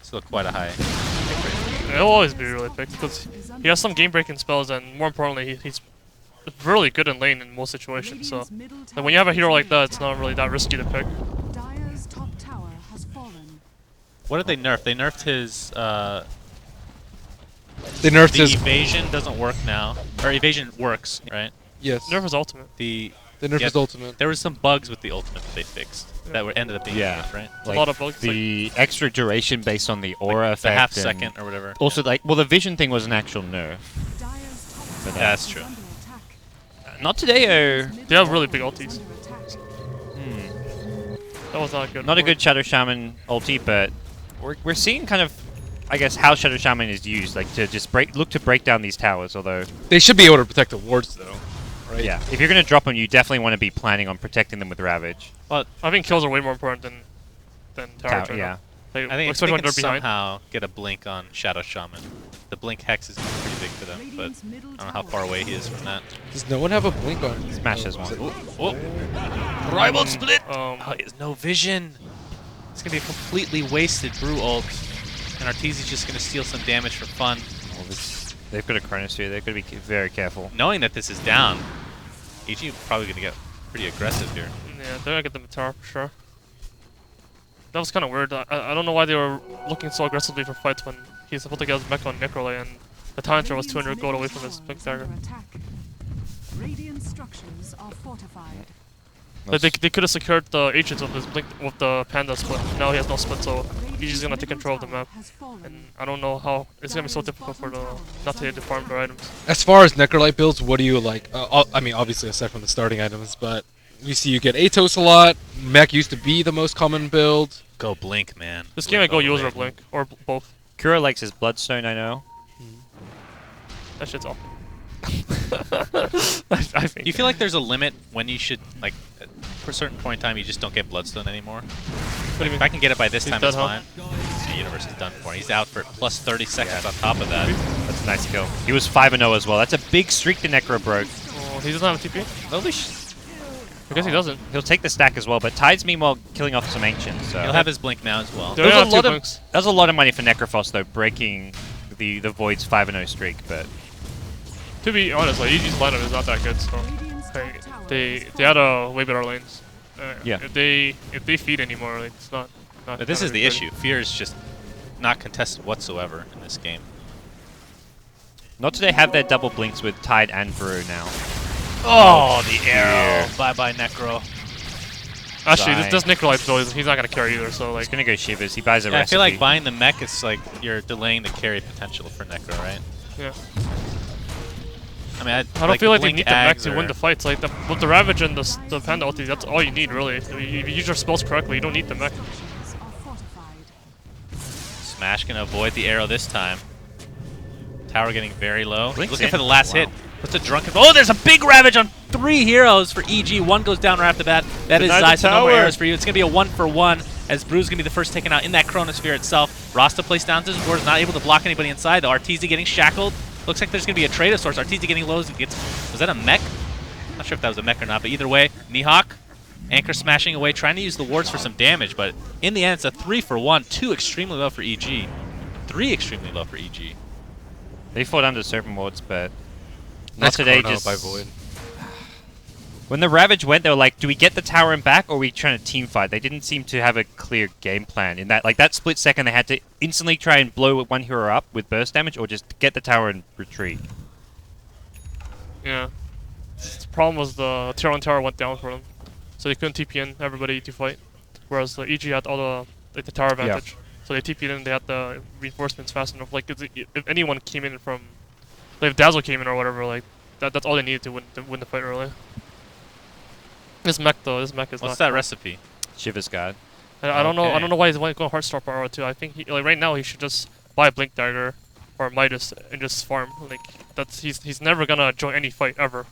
still quite a high pick rate. He'll always be really picked because he has some game-breaking spells, and more importantly, he's really good in lane in most situations. So, like, when you have a hero like that, it's not really that risky to pick. Dire's top tower has fallen. What did they nerf? They nerfed his, They nerfed the his... evasion doesn't work now. Or evasion works, right? Yes. Nerf his ultimate. The They nerfed yeah, his ultimate. There was some bugs with the ultimate that they fixed that were ended up being Yeah. nerfed, right? A lot of bugs. The extra duration based on the aura The effect. half and second or whatever. Also, like, well, the vision thing was an actual nerf. Dire's top But, tower Yeah, that's is true. under attack. Not today, They have really big ultis. Under attack. That was not good. not a good Shadow Shaman ulti, but we're seeing kind of, I guess, how Shadow Shaman is used, like to just look to break down these towers. Although, They should be able to protect the wards, though. Right? yeah, if you're gonna drop them, you definitely want to be planning on protecting them with Ravage. But I think kills are way more important than towers right yeah. now. Like, I think if especially they when can they're behind. somehow get a blink on Shadow Shaman, the blink hex is gonna be pretty big for them, but Radiant's middle I don't know how tower far away is he is under from that. Does no one have a blink on? Smash has one. Oh, rival split! Um, Oh, he has no vision. It's gonna be a completely wasted Brew ult, and Arteezy's just gonna steal some damage for fun. Well, they've got a Chronosphere. They've got to be very careful. Knowing that this is down, EG probably gonna get pretty aggressive here. yeah, they're gonna get the tower for sure. That was kind of weird. I don't know why they were looking so aggressively for fights when he's supposed to get his mech on Necrolay and the Tantrum was 200 gold away from his Blink Dagger. Radiant structures are fortified. Like, they could have secured the agents of his Blink with the Panda split. Now he has no split, so he's just gonna take control of the map. And I don't know how it's gonna be so difficult for the not to farm their items. As far as Necrolite builds, what do you like? I mean, obviously aside from the starting items, but we see you get Atos a lot. Mech used to be the most common build. Go blink, man. This game I Blink go all the user way. or Blink or both. Kuro likes his Bloodstone, I know. That shit's awful. I think. Do you feel like there's a limit when you should, like, for a certain point in time, you just don't get Bloodstone anymore? What do you mean? If I can get it by this He's time, dead, it's huh? fine. The universe is done for. He's out for plus 30 seconds on top of that. That's a nice kill. He was 5-0 as well. That's a big streak the Necro broke. Oh, he doesn't have a TP? Holy I guess he doesn't. He'll take the stack as well, but Tide's meanwhile killing off some Ancients. So He'll have his blink now as well. They That only was, have a two lot of, Blinks. that was a lot of money for Necrophos, though, breaking the Void's 5-0 streak, but... To be honest, like, EG's lineup is not that good, so they had a way better lanes. Yeah. If they feed anymore, like, it's not. But this is the issue. Fear is just not contested whatsoever in this game. Not today have their double blinks with Tide and Brew now. Oh, the arrow! Bye-bye, Necro. Actually, Zai. this Nikolai though, he's not gonna carry either. So He's like, gonna go Shivers. He buys a Yeah, I recipe. feel like buying the mech is like you're delaying the carry potential for Necro, right? yeah. I mean, I don't feel like they need the mech to win the fights. Like with the Ravage and the Panda ulti, that's all you need really. If you use your spells correctly, you don't need the mech. Structures are fortified. Smash gonna avoid the arrow this time. Tower getting very low. Blink's Looking in. for the last Wow. hit. Puts a drunken. Oh, there's a big Ravage on 3 heroes for EG. 1 goes down right after that. That is Denied the Zysa. No more tower. arrows for you. It's gonna be a 1-for-1 as Brew's gonna be the first taken out in that Chronosphere itself. Rasta placed down to his board, is not able to block anybody inside. The Arteezy getting shackled. Looks like there's gonna be a trade of sorts. Arteezy getting low. Was that a mech? Not sure if that was a mech or not, but either way, Mihawk, Anchor smashing away, trying to use the wards for some damage, but in the end, it's a 3-for-1. 2 extremely low for EG. 3 extremely low for EG. They fought under certain wards, but not Nice today. chrono Just by Void. when the Ravage went, they were like, "Do we get the tower and back, or are we trying to team fight?" They didn't seem to have a clear game plan in that. Like that split second, they had to instantly try and blow one hero up with burst damage, or just get the tower and retreat. Yeah. The problem was the Tier 1 tower went down for them, so they couldn't TP in everybody to fight. Whereas the EG had all the tower advantage, so they TP'd in. They had the reinforcements fast enough. Like if anyone came in from, like if Dazzle came in or whatever, like that's all they needed to win the fight early. This mech though, this mech is What's not. that recipe? Shiva's God. I don't know. I Okay. don't know why he's going Heartstar for Aura too. I think like right now he should just buy a Blink Dagger or Midas and just farm. Like that's he's never gonna join any fight ever.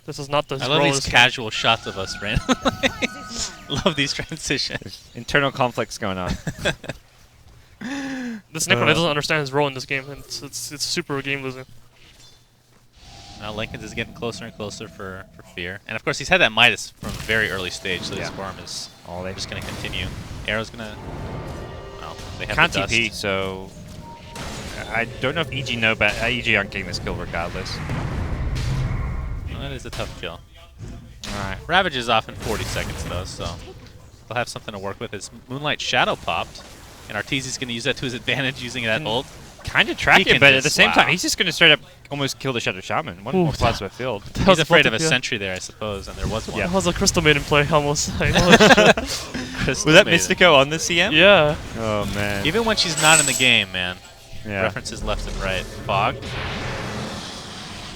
This is not the. I love these casual shots of us, Brandon. Love these transitions. Internal conflicts going on. This Necro doesn't understand his role in this game, and it's super game losing. Now Lincoln's is getting closer and closer for Fear. And of course he's had that Midas from a very early stage, so his farm is just going to continue. Arrow's going to... Well, they have Can't the dust. TP, so I don't know if EG know, but EG aren't getting this kill regardless. Well, that is a tough kill. Alright. Ravage is off in 40 seconds though, so they'll have something to work with. His Moonlight Shadow popped, and Arteezy's going to use that to his advantage using that ult. Kind of track He it, can but at the just- same time, wow. he's just going to straight up almost kill the Shadow Shaman. One more plasma field. He's afraid of a yeah. sentry there, I suppose, and there was one. That was a Crystal Maiden play almost. Like, holy shit. Was that Mystico on the CM? Yeah. Oh, man. Even when she's not in the game, man. Yeah. References left and right. Fog.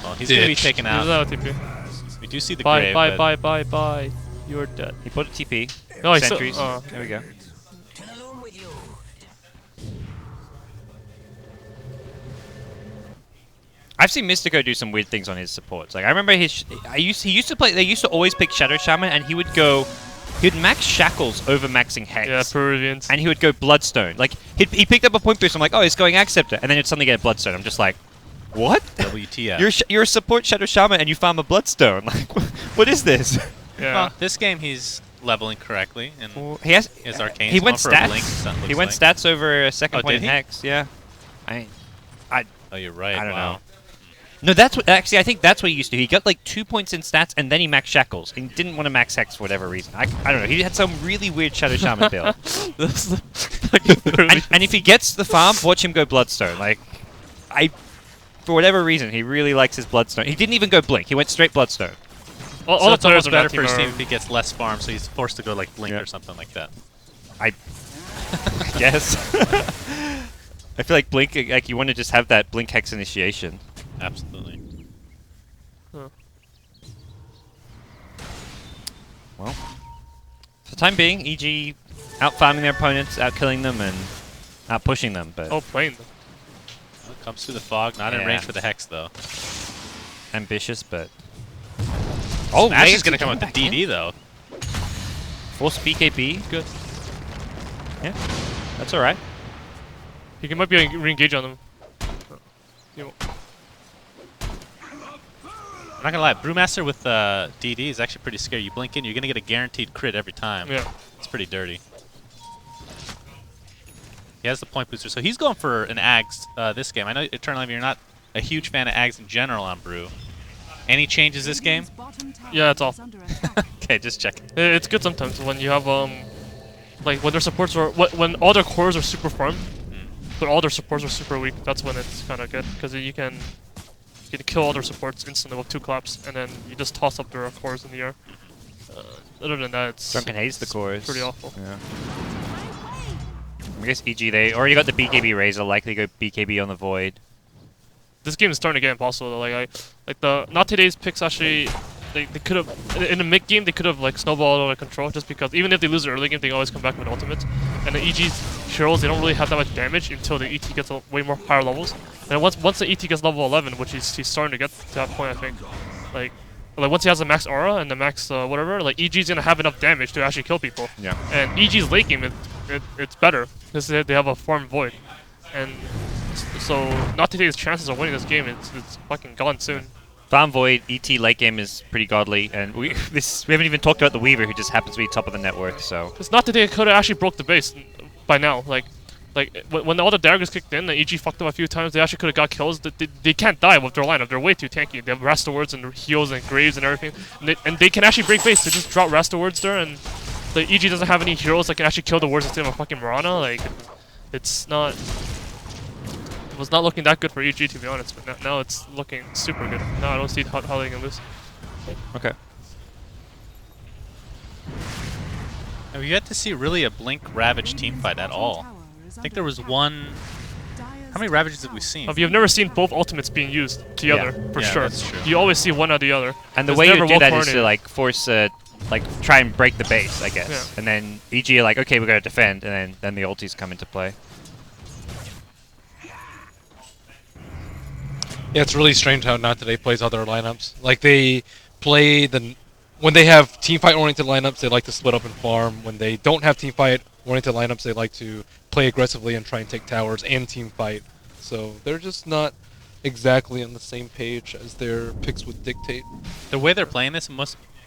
Well, he's going to be Ditch. taken Use out. that TP. We do see the Bye, grave, bye, but bye. You're dead. He put a TP. No, he's Sentries. still. There we go. I've seen Mystico do some weird things on his supports. Like I remember he used to play. They used to always pick Shadow Shaman, and he would max Shackles over maxing Hex. Yeah, Peruvians. And he would go Bloodstone. Like he picked up a point boost. I'm like, oh, he's going Axe Scepter, and then it'd suddenly get a Bloodstone. I'm just like, what? WTF. You're a support Shadow Shaman, and you farm a Bloodstone. Like, what is this? Yeah. Well, this game he's leveling correctly, and He has. his Arcane's He went going for a blink, stats. looks He went like. stats over a second Oh, point did in he? Hex. Yeah. Oh, you're right. I don't wow. know. No, that's what. Actually, I think that's what he used to. He got like 2 points in stats, and then he maxed Shackles. He didn't want to max Hex for whatever reason. I don't know. He had some really weird Shadow Shaman build. and if he gets the farm, watch him go Bloodstone. Like, for whatever reason, he really likes his Bloodstone. He didn't even go Blink. He went straight Bloodstone. all So the it's players almost are better not for his team team if he gets less farm, so he's forced to go like Blink Yeah. or something like that. I guess. I feel like Blink, like you want to just have that Blink Hex initiation. Absolutely. Well, for the time being, EG out farming their opponents, out killing them, and out pushing them. But Oh, playing. Well, it comes through the fog, not in Yeah. range for the Hex though. ambitious, but oh, Smash is Lane's going to come with back the in. DD though. Force BKB, good. Yeah, that's all right. He might be re-engage on them. I'm not gonna lie, Brewmaster with DD is actually pretty scary. You blink in, you're gonna get a guaranteed crit every time. Yeah. It's pretty dirty. He has the point booster, so he's going for an Ags this game. I know Eternal, you're not a huge fan of Ags in general on Brew. Any changes this game? Radiant's bottom tower Yeah, it's all. is under attack. Okay, just checking. It's good sometimes when you have like when their supports are when all their cores are super farmed, but all their supports are super weak. That's when it's kind of good because you can kill all their supports instantly with 2 claps, and then you just toss up their cores in the air. Other than that, it's Drunken Haze the cores. pretty awful. Yeah. I guess EG, they already got the BKB Razor, likely go BKB on the Void. this game is starting to get impossible. Though. Like the not today's picks actually. They could have in the mid game they could have like snowballed out of control just because even if they lose the early game they always come back with ultimates and the EG's heroes they don't really have that much damage until the ET gets way more higher levels and once the ET gets level 11 which he's starting to get to that point I think like once he has the max aura and the max whatever like EG's gonna have enough damage to actually kill people and EG's late game it's better because they have a farm void and so not to take his chances of winning this game it's fucking gone soon. Farm Void, ET late game is pretty godly, and we haven't even talked about the Weaver, who just happens to be top of the net worth. So it's not that they could have actually broke the base by now. Like when all the daggers kicked in, the EG fucked them a few times. They actually could have got kills. They can't die with their lineup. They're way too tanky. They have Rastawards and heals and Graves and everything, and they can actually break base. They just drop Rastawards there, and the EG doesn't have any heroes that can actually kill the wards instead of a fucking Mirana. Like it's not. It was not looking that good for EG to be honest, but now it's looking super good. Now I don't see how they can lose. okay. Have you yet to see really a Blink Ravage teamfight at all? I think there was one. How many Ravages have we seen? You've never seen both ultimates being used together for Yeah, sure. that's true. You always see one or the other. And the It's way you never do that is well-coordinated. to like force like try and break the base, I guess. Yeah. And then EG are like, okay, we're gonna defend, and then the ultis come into play. Yeah, it's really strange how Not Today plays other lineups. Like they play when they have teamfight oriented lineups, they like to split up and farm. When they don't have teamfight oriented lineups, they like to play aggressively and try and take towers and teamfight. So they're just not exactly on the same page as their picks would dictate. The way they're playing this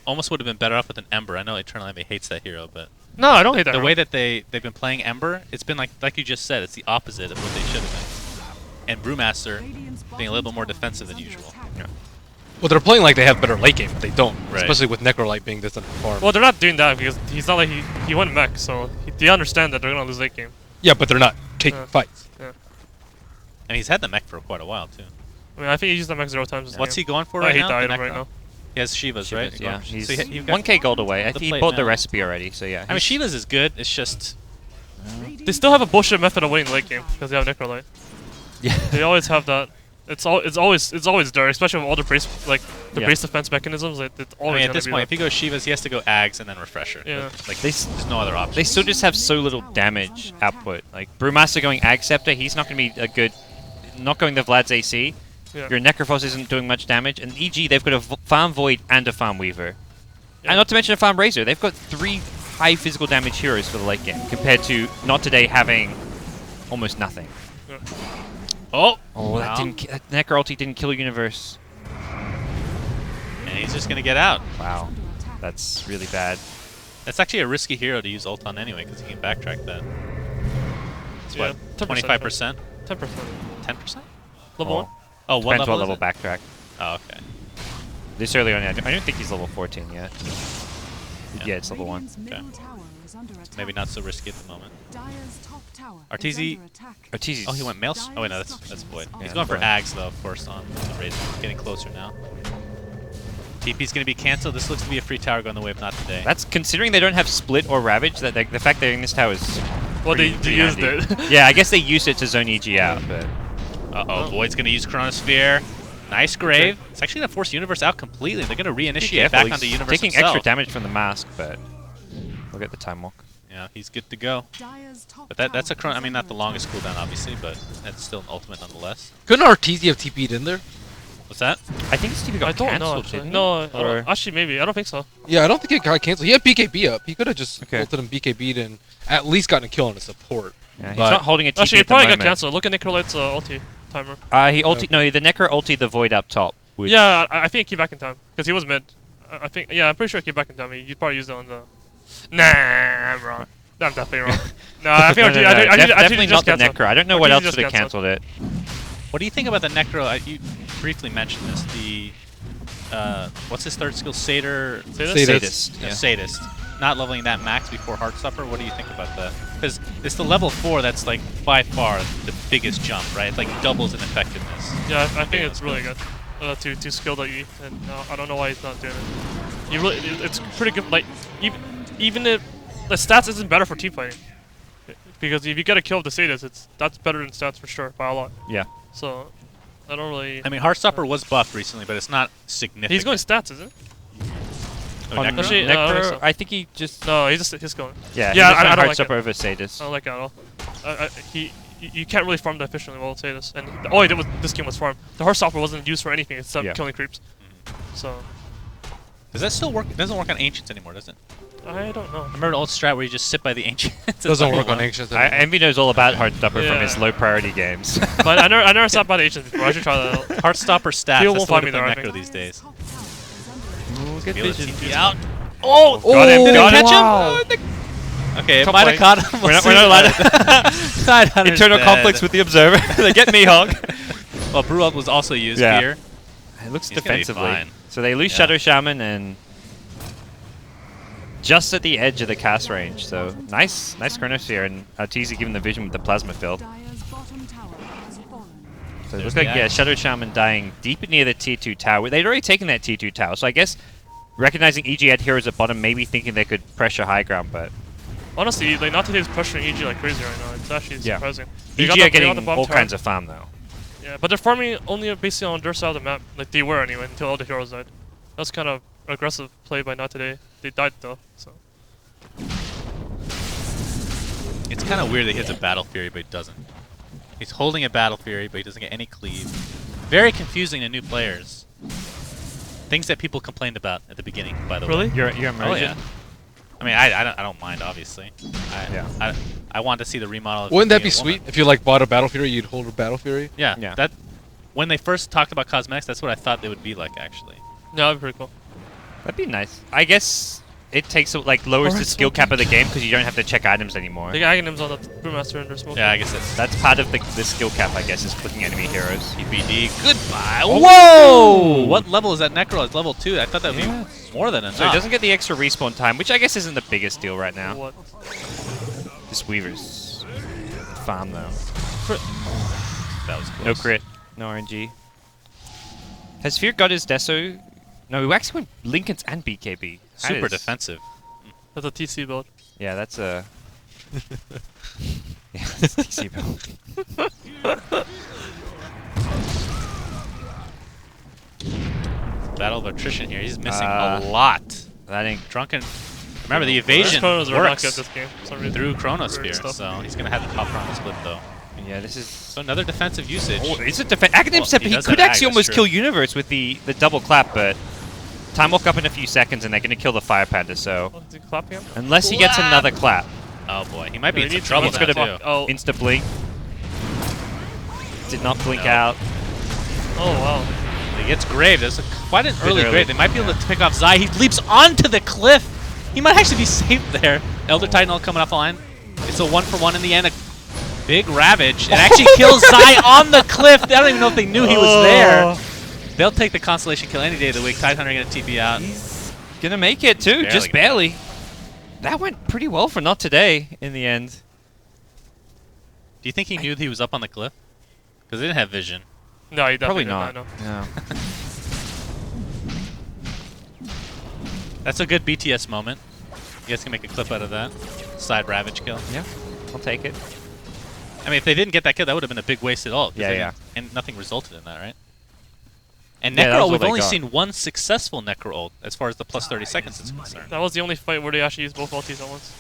almost would have been better off with an Ember. I know Eternal Enemy hates that hero, but No, I don't hate that. the hero. way that they've been playing Ember, it's been like you just said, it's the opposite of what they should have been. And Brewmaster being a little bit more defensive than usual. Yeah. Well, they're playing like they have better late game, but they don't. Right. Especially with Necrolite being this farm. Well, they're not doing that because he's not like he went mech, so they understand that they're gonna lose late game. Yeah, but they're not taking fights. Yeah. And he's had the mech for quite a while too. I mean, I think he used the mech 0 times. This What's he game. going for I right hate now? the The item Necro. right now. He has Shivas, right? Shivas, yeah. He's So he got 1k gold away. I the think he plate bought the now. recipe already, so yeah. I mean, Shivas is good. It's just They still have a bullshit method of winning late game because they have Necrolite. Yeah. They always have that. It's always there, especially with all the brace Yeah. brace defense mechanisms. It's I always mean, at gonna this be point, if there. he goes Shivas, he has to go Ags and then Refresher. Yeah. But, like They there's no other option. They still just have so little damage output. Like Brewmaster going Ag Scepter, he's not going to be a good. Not going the Vlad's AC. Yeah. Your Necrophos isn't doing much damage, and EG they've got a Farm Void and a Farm Weaver, and not to mention a Farm Razor. They've got 3 high physical damage heroes for the late game compared to Not Today having almost nothing. Yeah. Oh, Oh, that Necro ulti didn't kill Universe. and he's just gonna get out. Wow, that's really bad. That's actually a risky hero to use ult on anyway, because he can backtrack that. It's Yeah, what, 10%, 25%? 10%. 10%? Level 1. Oh, what Depends level what level is it? backtrack. Oh, okay. This early on, I don't think he's level 14 yet. Yeah, it's level 1. Okay. Maybe not so risky at the moment. Arteezy. Arteezy's. Oh, he went male. Oh, wait, no, that's Void. He's Yeah, going for Void. Ags, though, of course, on the raid. Getting closer now. TP's going to be cancelled. This looks to be a free tower going the way of Not Today. That's considering they don't have Split or Ravage. That the fact they're in this tower is. Well, they pretty used handy. it. Yeah, I guess they used it to zone EG out, but. Uh-oh, Void's going to use Chronosphere. Nice Grave. It's actually going to force Universe out completely. They're going to reinitiate back onto Universe taking himself. extra damage from the mask, but look at the time walk. Yeah, he's good to go. But that's a chrono. I mean, not the longest cooldown, obviously, but that's still an ultimate nonetheless. Couldn't Arteezy have TP'd in there? What's that? I think his TP got I don't know cancelled, actually. didn't No, he? Or- actually maybe. I don't think so. Yeah, I don't think it got canceled. He had BKB up. He could have just Okay. ulted and BKB'd and at least gotten a kill on a support. Yeah, he's But- not holding a TP Actually, it at the probably got moment. cancelled. Look at Necrolite's ulti timer. He ulti. No, the Necro ulti the Void up top. Which Yeah, I think he came back in time because he was mid. I think. Yeah, I'm pretty sure he came back in time. You probably used it on the. Nah, I'm wrong. I'm definitely wrong. No, I think No, no, no, definitely not the canceled. Necro. I don't know what Arteezy else just would have canceled. cancelled it. What do you think about the Necro? You briefly mentioned this. The what's his third skill? Satyr. Sadist. Yeah, Yeah. Sadist. Not leveling that max before Heartstopper. What do you think about that? Because it's the level 4 that's like by far the biggest jump, right? It like doubles in effectiveness. Yeah, I think it's really good. To skill that you and I don't know why he's not doing it. You really, it's pretty good. Like even if the stats isn't better for team fighting, because if you get a kill with the Sadist, that's better than stats for sure by a lot. Yeah. So I don't really. I mean, Heartstopper was buffed recently, but it's not significant. He's going stats, isn't it? Oh, On Necro? Actually, no, I don't think Necro, so. I think he just... No, he's going. Yeah, Yeah, I I don't like it. over Sadis. I don't like it at all. You can't really farm that efficiently while say this. And all he did was this game was farm. The Heartstopper wasn't used for anything except killing creeps. So Does that still work? It doesn't work on Ancients anymore, does it? I don't know. Remember the old strat where you just sit by the Ancients? Doesn't work on Ancients. Envy knows all about Heartstopper Yeah. from his low priority games. But I never sat by the agents before. I should try that out. Heartstopper stats. He'll That's won't the way find to me there, play I Necro think. these days. Good Feel it vision. TP out. Oh! Got him, Did got it him. catch him? Wow. Okay, it Top might lane. have caught him. We're not allowed to... Tidehunter's Internal dead. conflicts with the Observer. They get me, Hog. Well, Brewell was also used Yeah. here. It looks He's gonna be defensively. fine. So they lose Yeah. Shadow Shaman and just at the edge of the cast range. So nice Chronosphere, and Arteezy given the vision with the Plasma Field. Dire's bottom tower has fallen. So it There's looks the like, yeah, axe. Shadow Shaman dying deep near the tier 2 tower. They'd already taken that tier 2 tower, so I guess recognizing EG had heroes at bottom, maybe thinking they could pressure high ground, but Honestly, like not today's pressuring EG like crazy right now. It's actually Yeah. surprising. EG are getting all kinds of farm though. Yeah, but they're farming only basically on their side of the map. Like they were anyway until all the heroes died. That's kind of aggressive play by not today. They died though, so. It's kind of weird that he hits a Battle Fury, but he doesn't. He's holding a Battle Fury, but he doesn't get any cleave. Very confusing to new players. Things that people complained about at the beginning, by the Really? way. You're Oh, immersion. yeah. I mean, I don't mind, obviously. I want to see the remodel. Of Wouldn't that being be a woman. sweet if you like bought a Battle Fury, you'd hold a Battle Fury? Yeah, Yeah. that when they first talked about cosmetics, that's what I thought they would be like, actually. Yeah, that'd be pretty cool. That'd be nice. I guess it takes like lowers the skill cap of the game because you don't have to check items anymore. They got Aghanims on the Brewmaster and they're smoking. Yeah, I guess that's That's part of the skill cap, I guess, is clicking enemy heroes. TBD. Goodbye. Whoa! What level is that Necro? It's level 2. I thought that would Yeah. be more than enough. So he doesn't get the extra respawn time, which I guess isn't the biggest deal right now. What? This Weaver's farm though. That was close. No crit, no RNG. Has Fear got his Deso? No, he actually went Lincoln's and BKB. That Super is- defensive. That's a TC build. Yeah, that's a... yeah, that's a TC build. Battle of attrition here. He's missing Uh, a lot. That ain't... Drunken. Remember, the evasion Chronos are not good works this game. For some reason. through Weird Chronosphere, stuff. so he's going to have the top front split, though. Yeah, this is... So another defensive usage. Oh, it's a defense. Aghanim Well, step. he He does could have actually ag, that's almost true. kill Universe with the double clap, but time walk up in a few seconds, and they're going to kill the Fire Panda. So Oh, is he clapping him? unless he gets another clap, Oh boy, he might be Yeah, in he some needs trouble to now, win too. that. Oh. insta blink. Did not blink No. out. Oh wow. He gets grave. There's quite an early early. grave. They might be able to pick off Zai. He leaps onto the cliff. He might actually be safe there. Elder Titan all coming off the line. It's a 1-for-1 in the end. A big Ravage. It actually kills Zai on the cliff. I don't even know if they knew he was there. They'll take the Constellation kill any day of the week. Tidehunter going to TP out. He's gonna make it too, Barely just gonna barely. That went pretty well for not today in the end. Do you think he knew that he was up on the cliff? Because they didn't have vision. No, he Probably definitely not. did not. No. That's a good BTS moment. You guys can make a clip out of that. Side Ravage kill. Yeah, I'll take it. I mean, if they didn't get that kill, that would have been a big waste at all. 'cause Yeah, they yeah. didn't- And nothing resulted in that, right? And Yeah, that was Necro, all we've they only got. seen one successful Necro ult as far as the plus 30 seconds is concerned. That was the only fight where they actually used both ultis at once.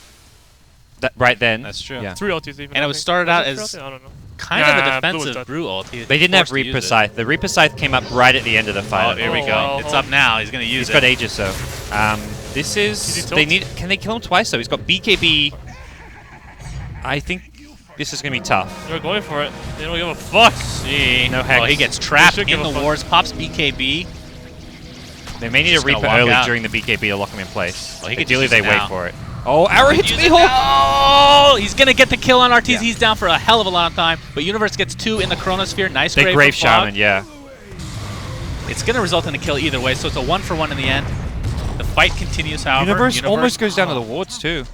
That, right then. That's true. Yeah. 3 ultis even. And I it was think. started out it as three ultis? I don't know. Kind Nah, of a Blue was defensive dead. brew ult. He They didn't have forced to use Reaper it. Scythe. The Reaper Scythe came up right at the end of the fight. Oh, here we Oh, go. wow. It's up now. He's going to use He's it. got Aegis though. This Did he is... tilt? They need... Can they kill him twice though? He's got BKB. I think this is gonna be tough. They're going for it. They don't give a fuck. See. No Oh, hex. he gets trapped should give in a the fuck. wars. Pops BKB. They may need a Just gonna Reaper walk early out. during the BKB to lock him in place. Well, he could Ideally just use they it wait now. for it. Oh, arrow hits Use me! it now. Oh, he's going to get the kill on Arteezy. Yeah. He's down for a hell of a long time. But Universe gets 2 in the Chronosphere. Nice They grave Grave for Fog. Shaman, yeah. It's going to result in a kill either way, so it's a 1-for-1 in the end. The fight continues, however. Universe almost goes down to the wards too.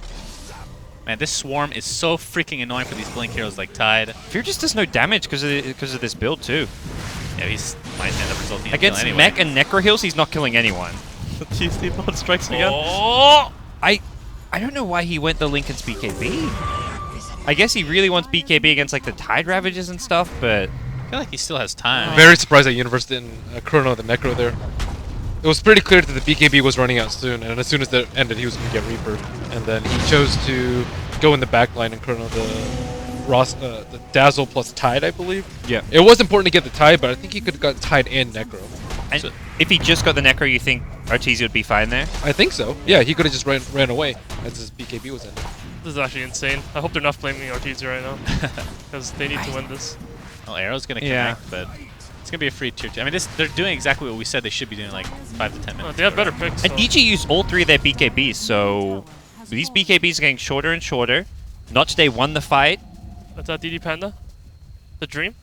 Man, this Swarm is so freaking annoying for these Blink heroes like Tide. Fear just does no damage because of this build too. Yeah, he's might end up resulting in a Against kill anyway. Mech and Necro heals, he's not killing anyone. The TC build strikes again. Oh! I don't know why he went the Lincoln's BKB. I guess he really wants BKB against like the Tide Ravages and stuff, but I feel like he still has time. Very surprised that Universe didn't chrono the Necro there. It was pretty clear that the BKB was running out soon, and as soon as that ended, he was going to get Reaper. And then he chose to go in the back line and chrono the Dazzle plus Tide, I believe. Yeah. It was important to get the Tide, but I think he could have got Tide and Necro. And if he just got the Necro, you think Arteezy would be fine there? I think so. Yeah, he could have just ran away as his BKB was ending. This is actually insane. I hope they're not flaming Arteezy right now. Because they need to win this. Well, Arrow's gonna Yeah. connect, but it's gonna be a free tier 2. I mean, they're doing exactly what we said they should be doing, like 5 to 10 minutes. They have better picks. And so- EG used all 3 of their BKBs, so these BKBs are getting shorter and shorter. Not today won the fight. That's that DD Panda? The Dream?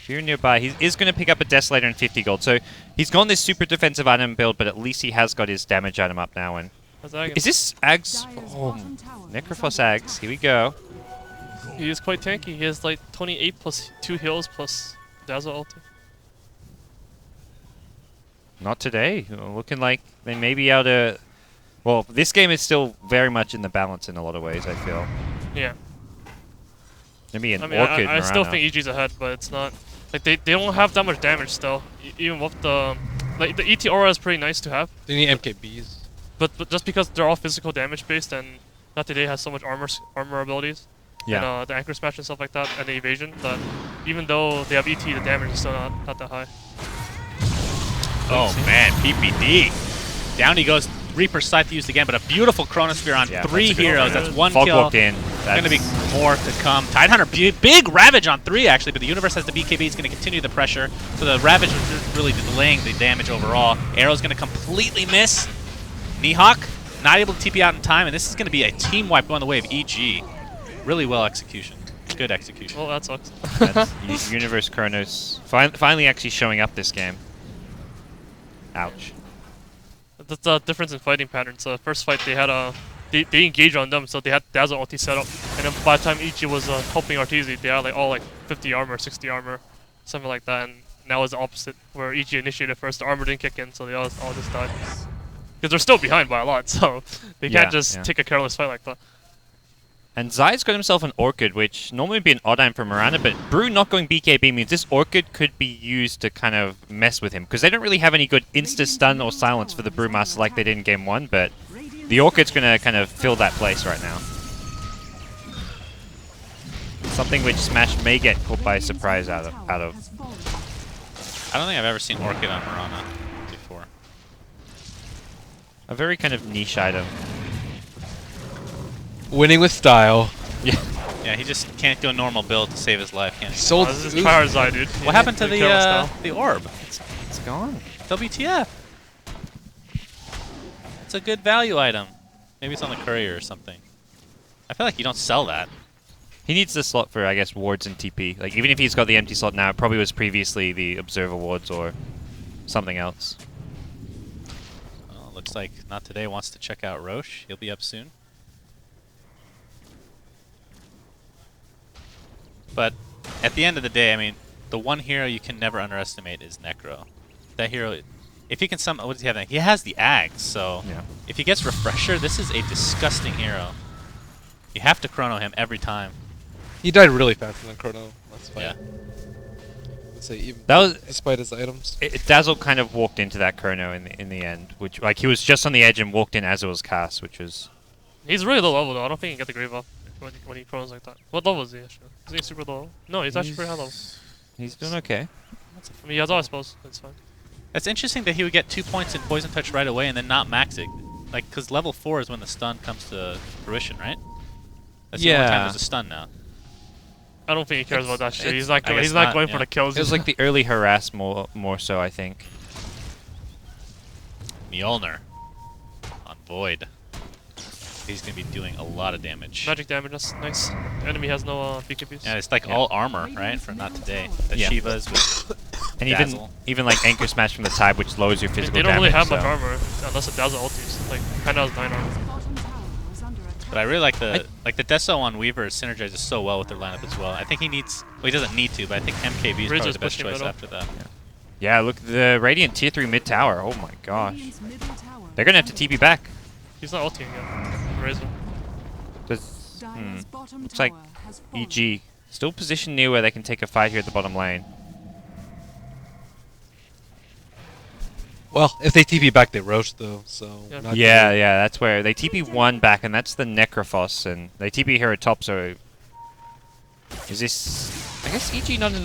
Here nearby, he is going to pick up a Desolator and 50 gold. So he's gone this super defensive item build, but at least he has got his damage item up now. And That's Agon. is this Ags? Oh, Necrophos Ags. Here we go. He is quite tanky. He has like 28 plus 2 heals plus Dazzle ulti. Not today. Looking like they may be able to... Well, this game is still very much in the balance in a lot of ways, I feel. Yeah. Maybe an I mean, Orchid I still Murano. think EG's ahead, but it's not... Like, they don't have that much damage still. Even with the... Like, the ET aura is pretty nice to have. They need MKBs. But just because they're all physical damage based and Not Today has so much armor abilities. Yeah. And the anchor smash and stuff like that, and the evasion, that even though they have ET, the damage is still not that high. Oh man, PPD. Down he goes. Reaper Scythe used again, but a beautiful Chronosphere on Yeah, 3 that's a good heroes. one. That's 1 Fog kill. walked in. Going to be more to come. Tidehunter, big Ravage on 3 actually, but the Universe has the BKB. He's going to continue the pressure. So the Ravage is really delaying the damage overall. Arrow's going to completely miss. Nihawk not able to TP out in time, and this is going to be a team wipe going the way of EG. Really well execution. Good execution. Well, that sucks. That's Universe Chronos finally actually showing up this game. Ouch. That's the difference in fighting patterns. First fight, they had they engaged on them, so they had Dazzle ulti set up, and then by the time Ichi was helping Arteezy, they had like all like 50 armor, 60 armor, something like that. And now it's the opposite, where Ichi initiated first, the armor didn't kick in, so they all just died. Because they're still behind by a lot, so they can't just take a careless fight like that. And Zai's got himself an Orchid, which normally would be an odd item for Miranda, but Brew not going BKB means this Orchid could be used to kind of mess with him, because they don't really have any good insta-stun or silence for the Brewmaster like they did in Game 1, but the Orchid's going to kind of fill that place right now. Something which Smash may get caught by surprise out of. I don't think I've ever seen Orchid on Mirana before. A very kind of niche item. Winning with style. Yeah. Yeah, he just can't do a normal build to save his life, can he? Sold. This is tryhard Zai, dude. What happened to Careless style. the orb? It's gone. WTF? It's a good value item. Maybe it's on the courier or something. I feel like you don't sell that. He needs the slot for, I guess, wards and TP. Like, even if he's got the empty slot now, it probably was previously the Observer wards or something else. Well, looks like Not Today wants to check out Roche. He'll be up soon. But at the end of the day, I mean, the one hero you can never underestimate is Necro. That hero, if he can what does he have? He has the Ags, so Yeah. if he gets Refresher, this is a disgusting hero. You have to chrono him every time. He died really fast in the Chrono last fight. Yeah. Let's say even That was despite his items. Dazzle kind of walked into that chrono in the end, which like he was just on the edge and walked in as it was cast, which was He's really low level though. I don't think he can get the grave up when he chronos like that. What level is he actually? Is he super low level? No, he's actually pretty high level. he's doing okay. I mean, he has all his spells. That's fine. It's interesting that he would get 2 points in Poison Touch right away and then not max it. Like, because level 4 is when the stun comes to fruition, right? That's the only time there's a stun now. I don't think he cares about that shit. He's I not. guess He's not not, going yeah. for the kills. It was like the early harass more so, I think. Mjolnir on Void. He's going to be doing a lot of damage. magic damage. That's nice. The enemy has no BKBs. Yeah, it's like all armor, right? For Not Today. The Yeah. Shivas with And Dazzle. even like Anchor Smash from the Tide, which lowers your physical They don't damage. really have much so- armor unless it Dazzle ultis. Like Panda has 9 armor. Bottom tower is under attack. But I really like the Deso on Weaver synergizes so well with their lineup as well. I think he needs, well, he doesn't need to, but I think MKB is Ridge probably is the best pushing choice middle. after that. Yeah, look, the Radiant tier 3 mid tower. Oh my gosh. Radiant's middle tower They're gonna have to TP back. He's not ulting yet. Razor. Does, Dire's bottom Looks like tower has fallen. EG Still positioned near where they can take a fight here at the bottom lane. Well, if they TP back, they roast though. So Yeah. not Yeah, really- yeah, that's where they TP one back, and that's the Necrophos, and they TP here at top. So is this? I guess EG not in,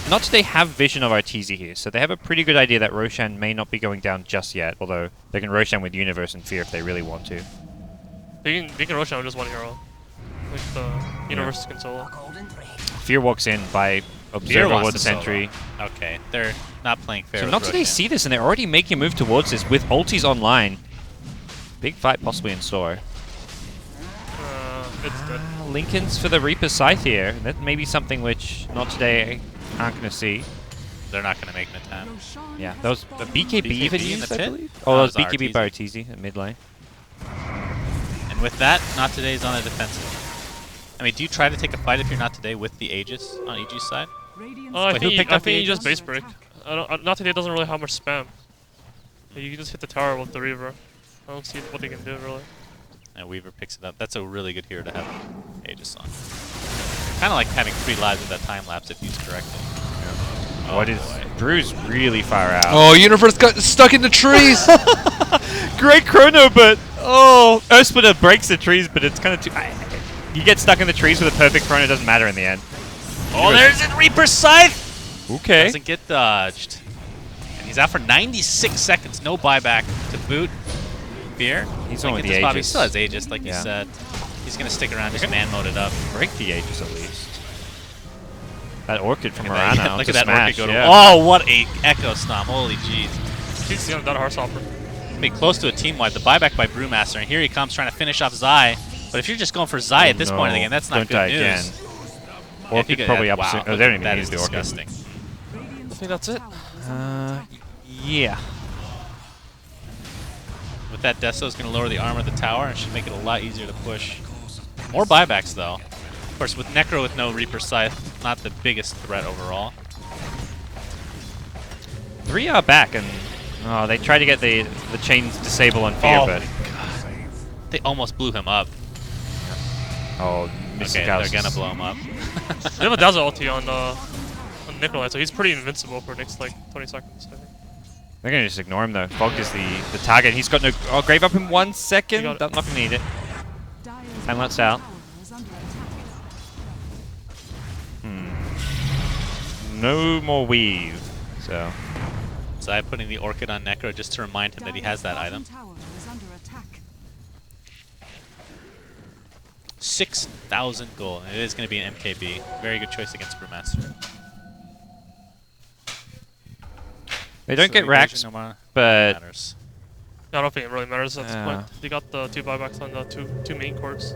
not today have vision of Arteezy here, so they have a pretty good idea that Roshan may not be going down just yet. Although they can Roshan with Universe and Fear if they really want to. They can Roshan with just one hero. Like the Universe can solo. Fear walks in by Fear Observer wants with to the Sentry. solo. Okay, they're not playing fair. So with not today Roshan. see this, and they're already making a move towards this with ultis online. Big fight possibly in store. It's dead. Lincoln's for the Reaper Scythe here. That may be something which not today aren't going to see. They're not going to make an attempt. Roshan Yeah, has that was fallen. a BKB even in the used, I pit? believe. Oh, Oh, that it was was BKB by Arteezy at mid lane. And with that, Not Today's on the defensive. I mean, do you try to take a fight if you're Not Today with the Aegis on EG's side? Radiant's I Wait, who think picked I up the think you just Aegis? base break. Not today doesn't really have much spam. You can just hit the tower with the Reaver. I don't see what they can do really. And Weaver picks it up. That's a really good hero to have Aegis on. Kind of like having 3 lives with that time lapse if used correctly. Oh, What is boy. Drew's really far out. Oh, Universe got stuck in the trees. Great chrono, but Earthsplitter breaks the trees, but it's kind of too. You get stuck in the trees with a perfect chrono, it doesn't matter in the end. Oh, there's a Reaper Scythe! Okay. Doesn't get dodged. And he's out for 96 seconds. No buyback to boot. Fear. He's on with Lincoln's the Bobby Aegis. still has Aegis, like you Yeah. said. He's going to stick around, just man mode it up. Break the Aegis at least. That Orchid from Look at Marana that, look to at that smash, Orchid go to. yeah. Oh, what a Echo Stomp. Holy jeez. He's that Hearthstopper. Be close to a team wide. The buyback by Brewmaster, and here he comes trying to finish off Zai. But if you're just going for Zai at this point in the game, that's not Don't good die news. again. Yeah, if you Orchid get- probably up wow, soon. Oh, look they don't at- even that use is the Orchid. disgusting. I think that's it. Yeah. With that, Deso's going to lower the armor of the tower and should make it a lot easier to push. More buybacks, though. Of course, with Necro with no Reaper Scythe, not the biggest threat overall. 3 are back, and they try to get the chains disable on Fear, Oh but They almost blew him up. Mr. Okay, Gauss they're going is- to blow him up. They have a Dazzle ulti on Nikolai, so he's pretty invincible for the next like 20 seconds, I think. They're going to just ignore him, though. Fog is the target. He's got no... Oh, Grave up in 1 second. He got it. I'm not going to need it. Dire's Time middle outs out. tower is under attack. No more weave. So... Zai putting the Orchid on Necro just to remind him that he has that Dire's item. bottom tower is under attack. 6,000 gold. It is going to be an MKB. Very good choice against Brewmaster. They don't So get the racks, evasion no more but... matters. I don't think it really matters at this Yeah. point. They got the 2 buybacks on the two main cores.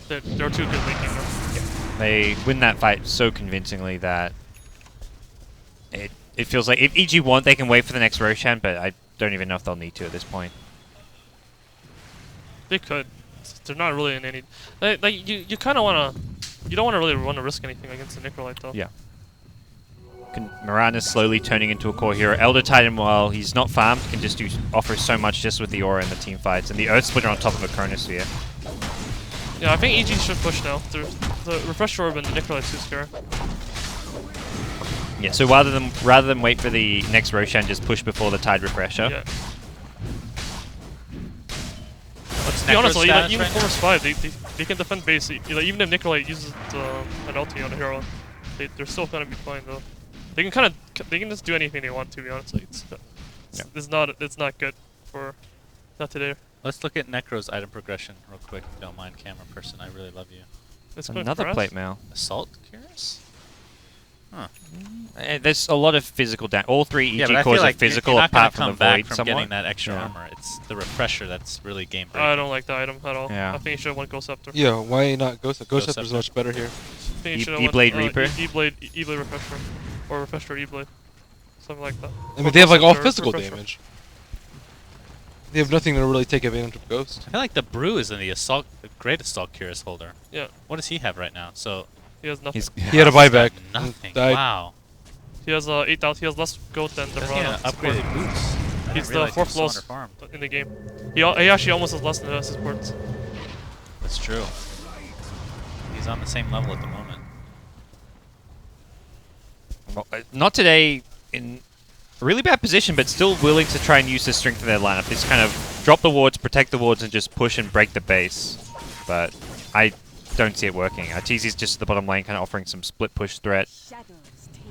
They're 2 good linking them. They win that fight so convincingly that it feels like if EG want, they can wait for the next Roshan, but I don't even know if they'll need to at this point. They could. They're not really in any. Like you kind of wanna. You don't really want to risk anything against the Nikolite though. Yeah. Mirana's slowly turning into a core hero. Elder Titan, while he's not farmed, can just offer so much just with the aura and the team fights, and the Earth Splitter on top of a Chronosphere. Yeah, I think EG should push now. The Refresh Orb and the Nikolite's too scary. Yeah, so rather than wait for the next Roshan, just push before the Tide Refresher. Yeah. What's To be honest, Necro's like, status even right now? Force 5, they can defend base. Even if Nikolite uses an ulti on a hero, they're still gonna be fine though. They can just do anything they want. To be honest, like, it's not good for not today. Let's look at Necro's item progression real quick, if you don't mind, camera person. I really love you. It's going Another fast. plate mail. Assault Curious? Huh. There's a lot of physical damage. All 3 Yeah, EG but I cores feel are like physical you're not gonna apart from come the back Void from somewhat. getting that extra Yeah. armor. It's the refresher that's really game breaking. I don't like the item at all. Yeah. I think you should have won Ghost Scepter. Yeah, why not Ghost Scepter? Ghost Ghost Scepter's Scepter. much better here. I think you should have won E-Blade Reaper? E-Blade Refresher. Or Refresher E-Blade. Something like that. I mean, they have like all Refresher, physical Refresher. damage. They have nothing to really take advantage of Ghost. I feel like the Brew is in the great Assault Curious holder. Yeah, What does he have right now? So he has nothing. He had a buyback. and nothing. died. Wow. He has 8,000. He has less gold than the Doesn't he Rana. have upgraded boots? I He's didn't the realize he 4th was so lowest underfarmed. in the game. He actually almost has less than his supports. That's true. He's on the same level at the moment. Well, not today in a really bad position, but still willing to try and use the strength of their lineup. Just kind of drop the wards, protect the wards, and just push and break the base. But I don't see it working. TZ's just at the bottom lane, kind of offering some split push threat.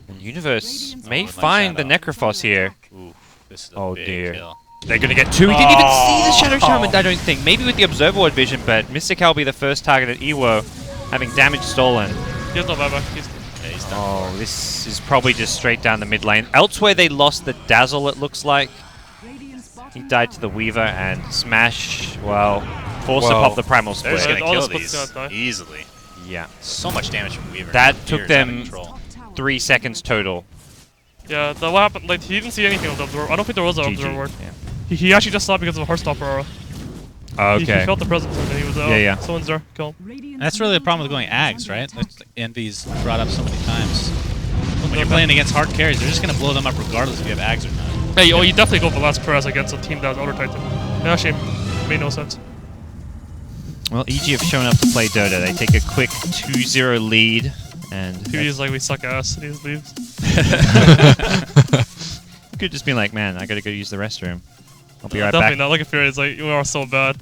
And Universe may find the Necrophos here. Ooh, this is a Oh big dear. kill. They're going to get two. He didn't even see the Shadow Shaman, I don't think. Maybe with the Observer Ward vision, but Mystic will be the first target at Ewo, having damage stolen. He has no buyback. He's Yeah, he's done. Oh, this is probably just straight down the mid lane. Elsewhere, they lost the Dazzle, it looks like. He died to the Weaver, and Smash, well, forced to Whoa. pop the Primal They're just Split. gonna all the kill splits these gonna die. easily. Yeah. So much damage from Weaver. That Fear took is out of them control. 3 seconds total. Yeah, what happened? Like, he didn't see anything of the Observer. I don't think there was an Observer GG. ward. Yeah. He actually just saw it because of a Heartstopper aura. He Okay. felt the presence and he was out. Yeah. Someone's there. Kill him. And that's really the problem with going Ags, right? That's like Envy's brought up so many times. When you're playing against hard carries, they're just going to blow them up regardless if you have Ags or not. Hey, you definitely go for last press against a team that was Outer Titan. It actually made no sense. Well, EG have shown up to play Dota. They take a quick 2-0 lead, and PvE like, we suck ass, and he just leaves. could just be like, man, I gotta go use the restroom. I'll be right Definitely back. not. Look at Fury, it's like, you are so bad.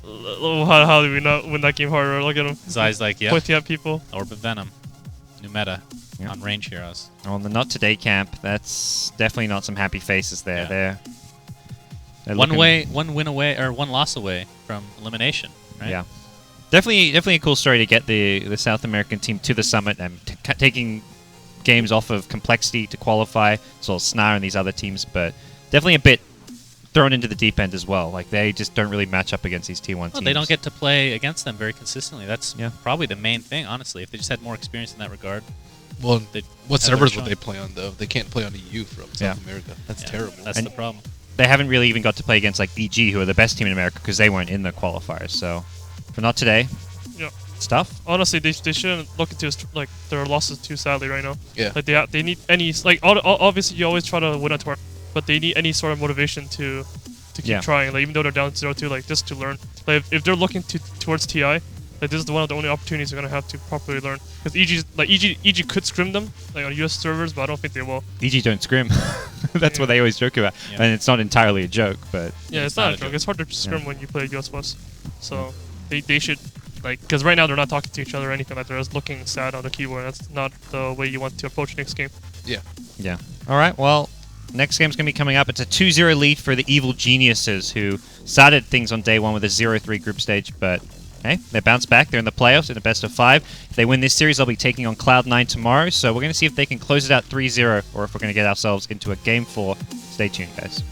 How did we not win that game harder? Look at him. His eyes like, yeah, Pointing at people. Orb of Venom. New meta Yeah. on range heroes. On the Not Today camp, that's definitely not some happy faces there. Yeah. They're One looking- win away, or one loss away from elimination, right? Yeah. Definitely a cool story to get the South American team to the summit and taking games off of Complexity to qualify, as well as Snar and these other teams, but definitely a bit thrown into the deep end as well. Like, they just don't really match up against these T1 Well, teams. they don't get to play against them very consistently. That's Yeah. probably the main thing, honestly. If they just had more experience in that regard, Well, they'd what have a servers shot. would they play on, though? They can't play on EU from Yeah. South America. That's Yeah, terrible. That's And- the problem. They haven't really even got to play against, like, BG, who are the best team in America, because they weren't in the qualifiers. So, for Not Today, Yeah. it's tough. Honestly, they shouldn't look into like their losses too sadly right now. Yeah. Like they need any like obviously you always try to win a tournament, but they need any sort of motivation to keep Yeah. trying. Like even though they're down 0-2, like just to learn. Like if they're looking towards TI, like this is one of the only opportunities they're gonna have to properly learn. Because EG could scrim them like on US servers, but I don't think they will. EG don't scrim. That's what Yeah. they always joke about. Yeah. And it's not entirely a joke, but Yeah, it's not a joke. It's hard to scrim Yeah. when you play US Plus. So they should like because right now they're not talking to each other or anything like that. They're just looking sad on the keyboard. That's not the way you want to approach next game. yeah. All right, well, next game's going to be coming up. It's a 2-0 lead for the Evil Geniuses, who started things on day one with a 0-3 group stage, but hey, they bounced back. They're in the playoffs in a best of 5. If they win this series, they'll be taking on Cloud9 tomorrow, so we're going to see if they can close it out 3-0 or if we're going to get ourselves into a game 4. Stay tuned, guys.